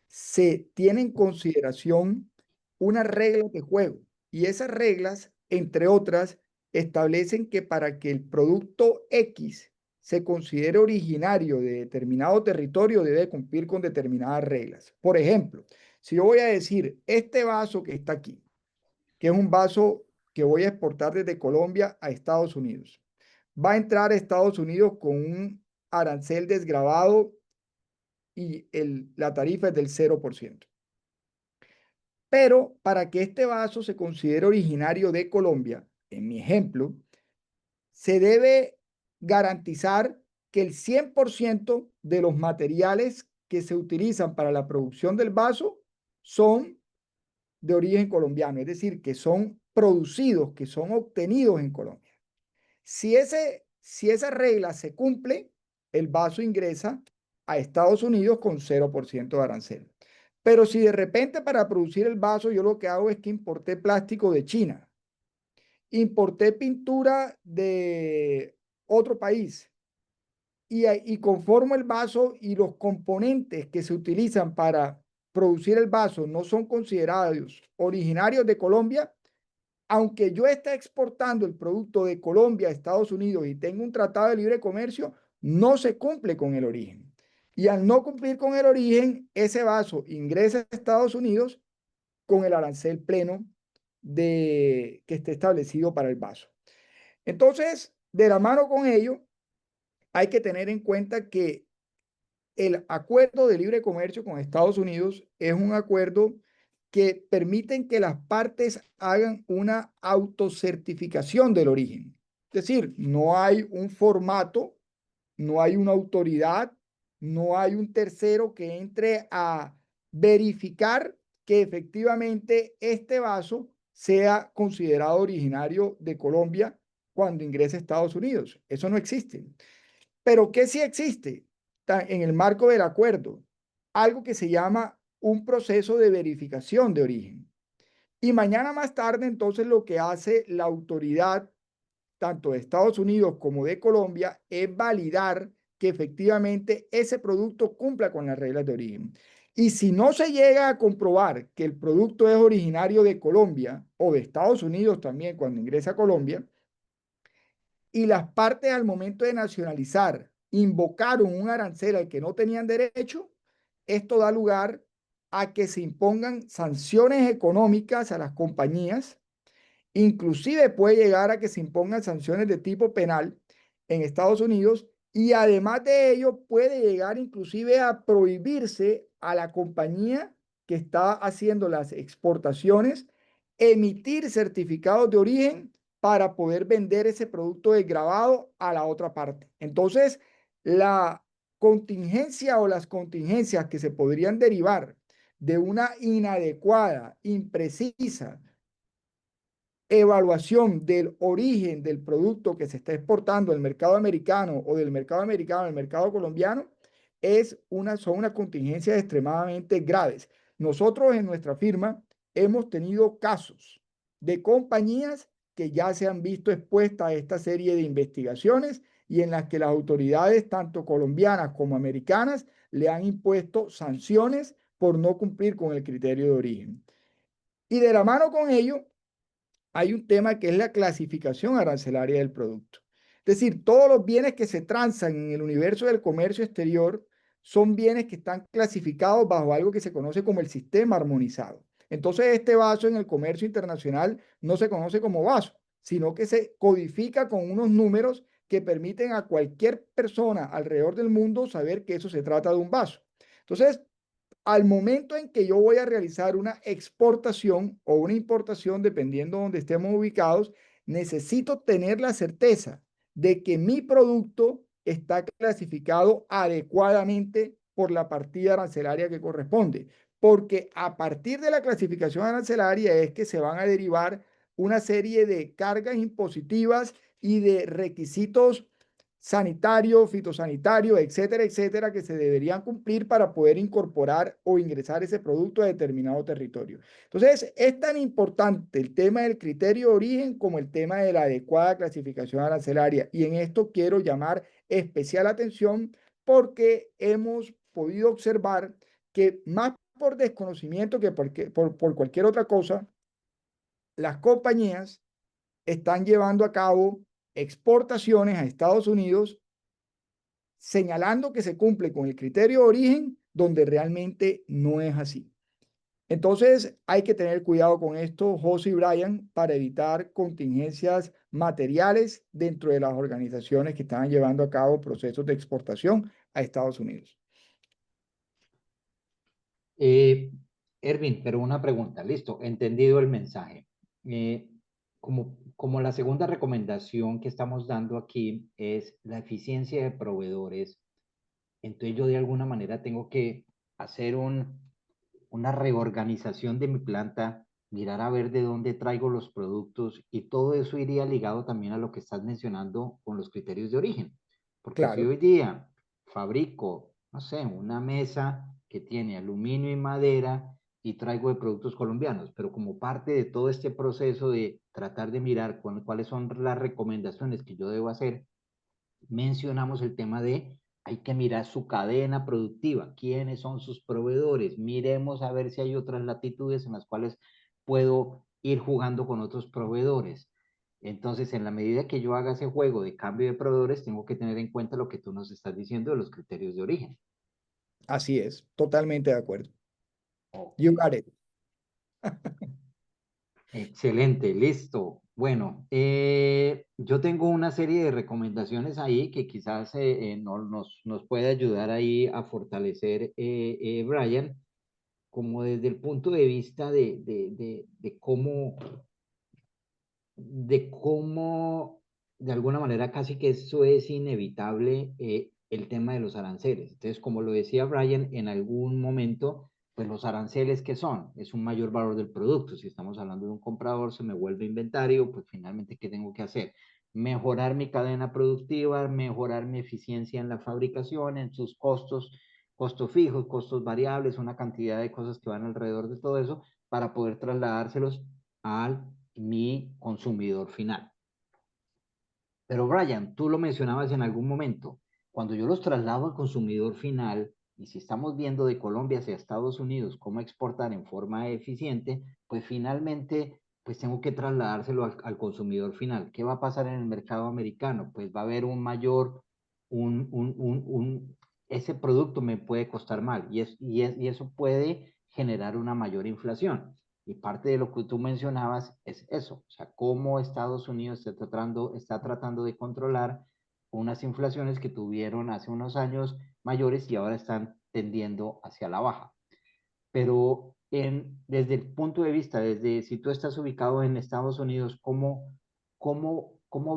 se tiene en consideración unas reglas de juego y esas reglas, entre otras, establecen que para que el producto X se considere originario de determinado territorio debe cumplir con determinadas reglas. Por ejemplo, si yo voy a decir, este vaso que está aquí, que es un vaso que voy a exportar desde Colombia a Estados Unidos, va a entrar a Estados Unidos con un arancel desgravado y la tarifa es del 0%. Pero para que este vaso se considere originario de Colombia, en mi ejemplo, se debe garantizar que el 100% de los materiales que se utilizan para la producción del vaso son de origen colombiano, es decir, que son producidos, que son obtenidos en Colombia. Si esa regla se cumple, el vaso ingresa a Estados Unidos con 0% de arancel. Pero si de repente para producir el vaso yo lo que hago es que importé plástico de China, importé pintura de otro país y conformo el vaso y los componentes que se utilizan para producir el vaso no son considerados originarios de Colombia, aunque yo esté exportando el producto de Colombia a Estados Unidos y tengo un tratado de libre comercio, no se cumple con el origen. Y al no cumplir con el origen, ese vaso ingresa a Estados Unidos con el arancel pleno que esté establecido para el vaso. Entonces, de la mano con ello, hay que tener en cuenta que el acuerdo de libre comercio con Estados Unidos es un acuerdo que permiten que las partes hagan una autocertificación del origen. Es decir, no hay un formato, no hay una autoridad, no hay un tercero que entre a verificar que efectivamente este vaso sea considerado originario de Colombia cuando ingrese a Estados Unidos. Eso no existe. Pero ¿qué sí existe en el marco del acuerdo? Algo que se llama un proceso de verificación de origen. Y mañana más tarde, entonces, lo que hace la autoridad, tanto de Estados Unidos como de Colombia, es validar que efectivamente ese producto cumpla con las reglas de origen. Y si no se llega a comprobar que el producto es originario de Colombia o de Estados Unidos también cuando ingresa a Colombia, y las partes al momento de nacionalizar invocaron un arancel al que no tenían derecho, esto da lugar a que se impongan sanciones económicas a las compañías, inclusive puede llegar a que se impongan sanciones de tipo penal en Estados Unidos y además de ello puede llegar inclusive a prohibirse a la compañía que está haciendo las exportaciones emitir certificados de origen para poder vender ese producto desgravado a la otra parte. Entonces, la contingencia o las contingencias que se podrían derivar de una inadecuada, imprecisa evaluación del origen del producto que se está exportando al mercado americano o del mercado americano al mercado colombiano son unas contingencias extremadamente graves. Nosotros en nuestra firma hemos tenido casos de compañías que ya se han visto expuestas a esta serie de investigaciones y en las que las autoridades, tanto colombianas como americanas, le han impuesto sanciones por no cumplir con el criterio de origen. Y de la mano con ello, hay un tema que es la clasificación arancelaria del producto. Es decir, todos los bienes que se transan en el universo del comercio exterior son bienes que están clasificados bajo algo que se conoce como el sistema armonizado. Entonces, este vaso en el comercio internacional no se conoce como vaso, sino que se codifica con unos números que permiten a cualquier persona alrededor del mundo saber que eso se trata de un vaso. Entonces, al momento en que yo voy a realizar una exportación o una importación, dependiendo de donde estemos ubicados, necesito tener la certeza de que mi producto está clasificado adecuadamente por la partida arancelaria que corresponde, porque a partir de la clasificación arancelaria es que se van a derivar una serie de cargas impositivas y de requisitos sanitario, fitosanitario, etcétera, etcétera, que se deberían cumplir para poder incorporar o ingresar ese producto a determinado territorio. Entonces, es tan importante el tema del criterio de origen como el tema de la adecuada clasificación arancelaria. Y en esto quiero llamar especial atención porque hemos podido observar que más por desconocimiento que por cualquier otra cosa, las compañías están llevando a cabo exportaciones a Estados Unidos señalando que se cumple con el criterio de origen donde realmente no es así. Entonces hay que tener cuidado con esto, José y Brian, para evitar contingencias materiales dentro de las organizaciones que están llevando a cabo procesos de exportación a Estados Unidos. Eh, Erwin, pero una pregunta, listo, entendido el mensaje. Como la segunda recomendación que estamos dando aquí es la eficiencia de proveedores, entonces yo de alguna manera tengo que hacer una reorganización de mi planta, mirar a ver de dónde traigo los productos y todo eso iría ligado también a lo que estás mencionando con los criterios de origen. Porque si Claro, hoy día fabrico, no sé, una mesa que tiene aluminio y madera y traigo de productos colombianos, pero como parte de todo este proceso de tratar de mirar cuáles son las recomendaciones que yo debo hacer, mencionamos el tema de hay que mirar su cadena productiva, quiénes son sus proveedores, miremos a ver si hay otras latitudes en las cuales puedo ir jugando con otros proveedores. Entonces, en la medida que yo haga ese juego de cambio de proveedores, tengo que tener en cuenta lo que tú nos estás diciendo de los criterios de origen. así es, totalmente de acuerdo. Ok. You got it. Excelente, listo. Bueno, yo tengo una serie de recomendaciones ahí que quizás nos puede ayudar ahí a fortalecer Brian, como desde el punto de vista de cómo, de alguna manera, casi que eso es inevitable, el tema de los aranceles. Entonces, como lo decía Brian, en algún momento, pues los aranceles, ¿qué son? Es un mayor valor del producto. Si estamos hablando de un comprador, se me vuelve inventario, pues finalmente, ¿qué tengo que hacer? Mejorar mi cadena productiva, mejorar mi eficiencia en la fabricación, en sus costos fijos, costos variables, una cantidad de cosas que van alrededor de todo eso para poder trasladárselos al mi consumidor final. Pero Brian, tú lo mencionabas en algún momento, cuando yo los traslado al consumidor final, y si estamos viendo de Colombia hacia Estados Unidos cómo exportar en forma eficiente, pues finalmente pues tengo que trasladárselo al consumidor final. ¿Qué va a pasar en el mercado americano? Pues va a haber ese producto me puede costar mal y eso puede generar una mayor inflación. Y parte de lo que tú mencionabas es eso, o sea, cómo Estados Unidos está tratando de controlar unas inflaciones que tuvieron hace unos años mayores y ahora están tendiendo hacia la baja. Pero desde el punto de vista, desde si tú estás ubicado en Estados Unidos, ¿cómo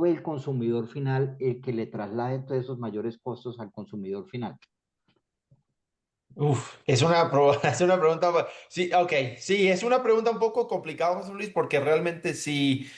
ve el consumidor final el que le trasladen todos esos mayores costos al consumidor final? Uf, es una pregunta, sí, ok, sí, es una pregunta un poco complicada, José Luis, porque realmente si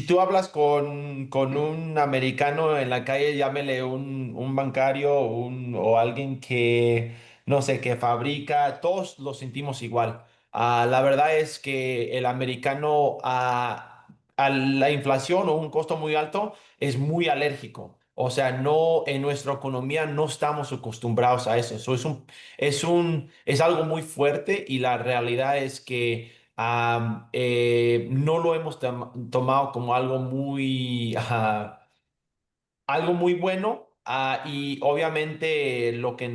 tú hablas con un americano en la calle, llámele un bancario o alguien que, no sé, que fabrica, todos lo sentimos igual. La verdad es que el americano a la inflación o un costo muy alto es muy alérgico. O sea, no, en nuestra economía no estamos acostumbrados a eso. Eso es algo muy fuerte y la realidad es que no lo hemos tomado como algo muy bueno. Y obviamente lo que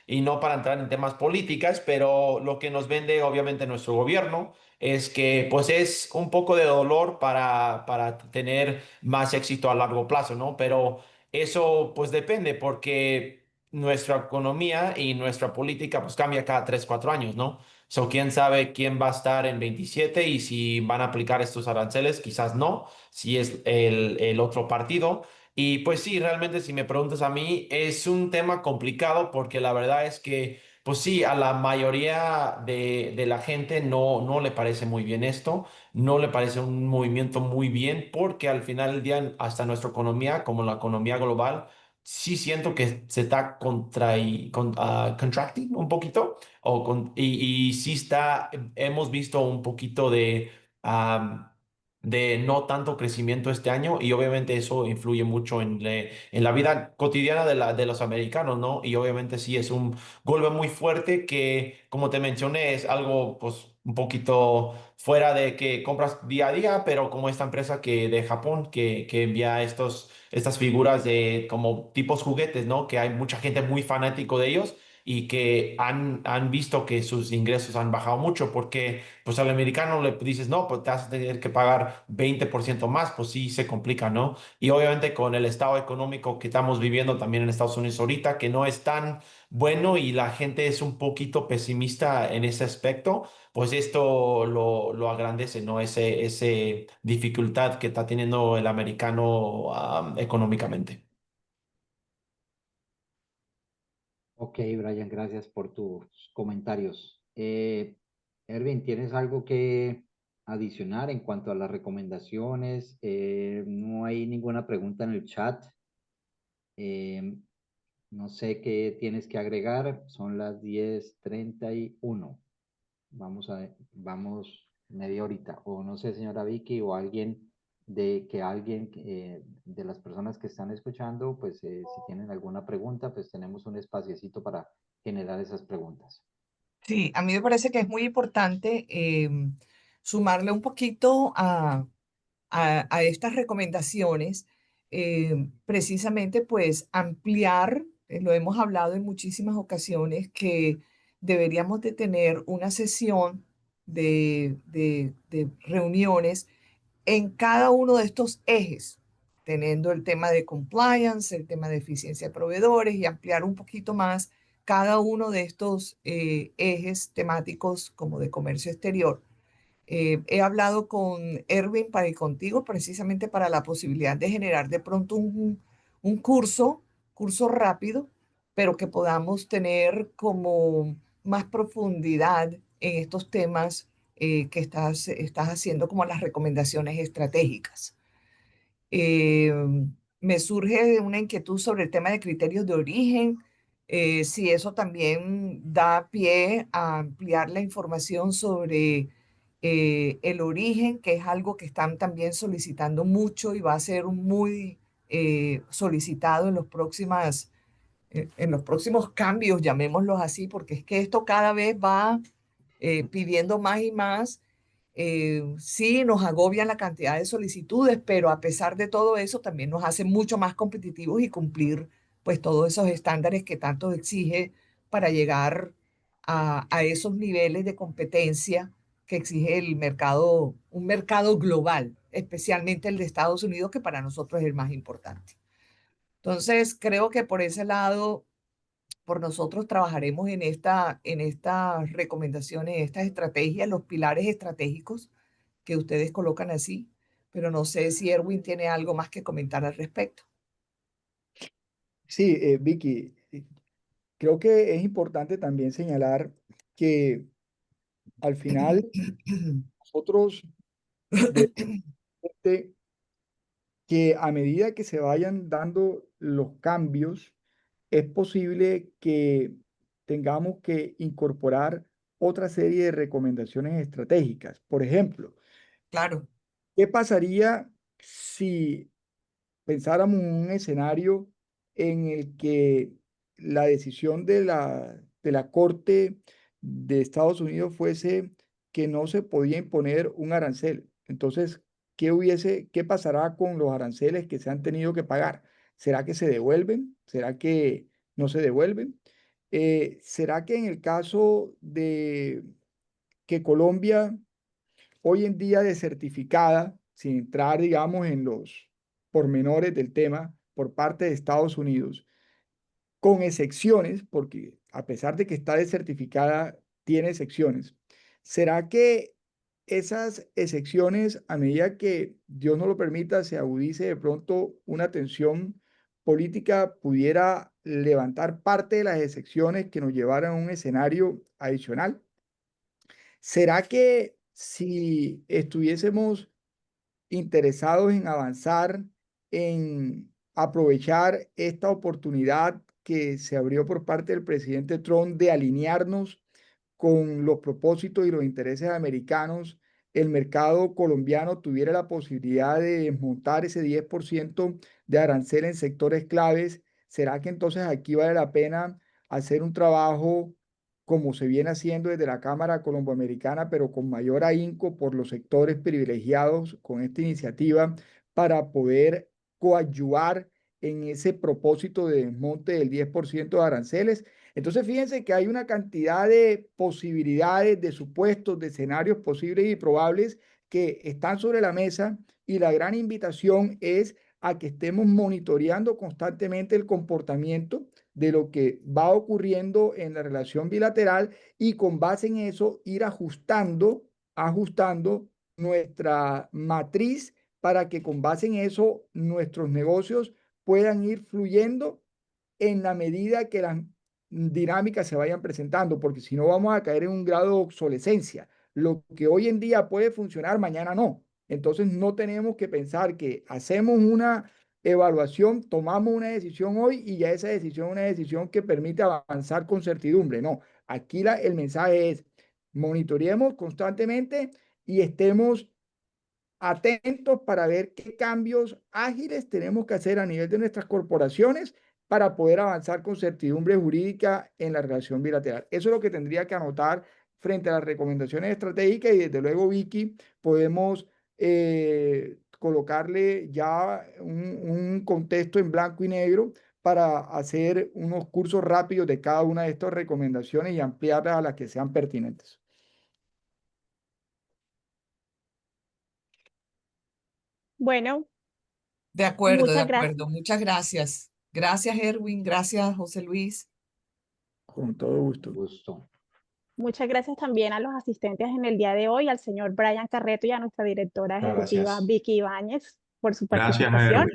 y no para entrar en temas políticas, pero lo que nos vende obviamente nuestro gobierno es que pues es un poco de dolor para tener más éxito a largo plazo, ¿no? Pero eso pues depende porque nuestra economía y nuestra política pues cambia cada 3 4 años, ¿no? So, quién sabe quién va a estar en 27 y si van a aplicar estos aranceles, quizás no, si es el otro partido. Y pues sí, realmente si me preguntas a mí, es un tema complicado porque la verdad es que, pues sí, a la mayoría de la gente no le parece muy bien esto, no le parece un movimiento muy bien porque al final del día, hasta nuestra economía, como la economía global, sí siento que se está contracting un poquito y sí está, hemos visto un poquito de no tanto crecimiento este año y obviamente eso influye mucho en la vida cotidiana de los americanos, ¿no? Y obviamente sí es un golpe muy fuerte que, como te mencioné, es algo pues un poquito fuera de que compras día a día, pero como esta empresa de Japón que envía estas figuras de como tipos juguetes, ¿no? Que hay mucha gente muy fanático de ellos y que han visto que sus ingresos han bajado mucho porque pues al americano le dices, no, pues te vas a tener que pagar 20% más, pues sí se complica, ¿no? Y obviamente con el estado económico que estamos viviendo también en Estados Unidos ahorita, que no es tan bueno y la gente es un poquito pesimista en ese aspecto, pues esto lo agrandece, ¿no? Ese dificultad que está teniendo el americano económicamente. Ok, Brian, gracias por tus comentarios. Erwin, ¿tienes algo que adicionar en cuanto a las recomendaciones? No hay ninguna pregunta en el chat. Eh, no sé qué tienes que agregar. Son las 10:31. Vamos media horita. O no sé, señora Vicky, o alguien de las personas que están escuchando, pues si tienen alguna pregunta, pues tenemos un espaciecito para generar esas preguntas. Sí, a mí me parece que es muy importante sumarle un poquito a estas recomendaciones, precisamente pues ampliar, lo hemos hablado en muchísimas ocasiones, que deberíamos de tener una sesión de reuniones en cada uno de estos ejes, teniendo el tema de compliance, el tema de eficiencia de proveedores y ampliar un poquito más cada uno de estos ejes temáticos como de comercio exterior. He hablado con Erwin para y contigo precisamente para la posibilidad de generar de pronto un curso rápido, pero que podamos tener como más profundidad en estos temas que estás haciendo como las recomendaciones estratégicas. Eh, Me surge una inquietud sobre el tema de criterios de origen, si eso también da pie a ampliar la información sobre el origen, que es algo que están también solicitando mucho y va a ser muy solicitado en los próximos cambios, llamémoslos así, porque es que esto cada vez va pidiendo más y más. Sí, nos agobian la cantidad de solicitudes, pero a pesar de todo eso, también nos hace mucho más competitivos y cumplir pues todos esos estándares que tanto exige para llegar a esos niveles de competencia que exige el mercado, un mercado global, especialmente el de Estados Unidos, que para nosotros es el más importante. Entonces, creo que por ese lado, por nosotros trabajaremos en estas recomendaciones, estas estrategias, los pilares estratégicos que ustedes colocan así, pero no sé si Erwin tiene algo más que comentar al respecto. Sí, Vicky, creo que es importante también señalar que al final nosotros debemos que a medida que se vayan dando los cambios, es posible que tengamos que incorporar otra serie de recomendaciones estratégicas. Por ejemplo, Claro, ¿qué pasaría si pensáramos en un escenario en el que la decisión de la Corte de Estados Unidos fuese que no se podía imponer un arancel? Entonces, qué pasará con los aranceles que se han tenido que pagar? ¿Será que se devuelven? ¿Será que no se devuelven? ¿Será que en el caso de que Colombia hoy en día desertificada, sin entrar, digamos, en los pormenores del tema por parte de Estados Unidos, con excepciones, porque a pesar de que está desertificada, tiene excepciones, ¿será que esas excepciones, a medida que Dios no lo permita, se agudice de pronto una tensión política, pudiera levantar parte de las excepciones que nos llevaran a un escenario adicional? ¿Será que si estuviésemos interesados en avanzar, en aprovechar esta oportunidad que se abrió por parte del presidente Trump de alinearnos con los propósitos y los intereses americanos, el mercado colombiano tuviera la posibilidad de desmontar ese 10% de arancel en sectores claves? ¿Será que entonces aquí vale la pena hacer un trabajo como se viene haciendo desde la Cámara Colomboamericana, pero con mayor ahínco por los sectores privilegiados con esta iniciativa para poder coadyuvar en ese propósito de desmonte del 10% de aranceles? Entonces, fíjense que hay una cantidad de posibilidades, de supuestos, de escenarios posibles y probables que están sobre la mesa, y la gran invitación es a que estemos monitoreando constantemente el comportamiento de lo que va ocurriendo en la relación bilateral, y con base en eso ir ajustando nuestra matriz para que con base en eso nuestros negocios puedan ir fluyendo en la medida que las dinámicas se vayan presentando, porque si no vamos a caer en un grado de obsolescencia. Lo que hoy en día puede funcionar, mañana no. Entonces no tenemos que pensar que hacemos una evaluación, tomamos una decisión hoy y ya esa decisión es una decisión que permite avanzar con certidumbre. No, aquí el mensaje es: monitoreemos constantemente y estemos atentos para ver qué cambios ágiles tenemos que hacer a nivel de nuestras corporaciones para poder avanzar con certidumbre jurídica en la relación bilateral. Eso es lo que tendría que anotar frente a las recomendaciones estratégicas, y desde luego, Vicky, podemos colocarle ya un contexto en blanco y negro para hacer unos cursos rápidos de cada una de estas recomendaciones y ampliarlas a las que sean pertinentes. Bueno, De acuerdo, de muchas gracias. acuerdo. Muchas gracias. Gracias, Erwin. Gracias, José Luis. Con todo gusto. Gusto. Muchas gracias también a los asistentes en el día de hoy, al señor Brian Carreto y a nuestra directora ejecutiva Gracias. Vicky Ibáñez por su Gracias, participación.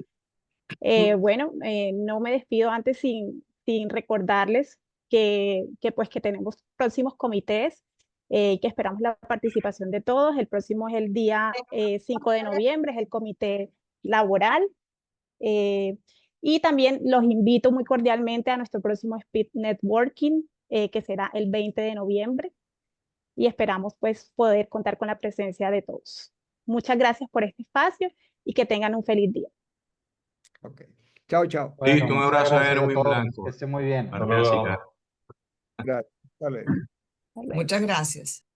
Erwin. Bueno, no me despido antes sin recordarles pues que tenemos próximos comités, que esperamos la participación de todos. El próximo es el día 5 de noviembre, es el comité laboral. Y también los invito muy cordialmente a nuestro próximo Speed Networking, que será el 20 de noviembre, y esperamos pues poder contar con la presencia de todos. Muchas gracias por este espacio y que tengan un feliz día. Ok. Chao, chao. Bueno, un muchas abrazo a gracias a Erwin todos. Blanco. Que esté muy bien. Para Jessica. Gracias. Hasta luego. Hasta luego. Muchas gracias.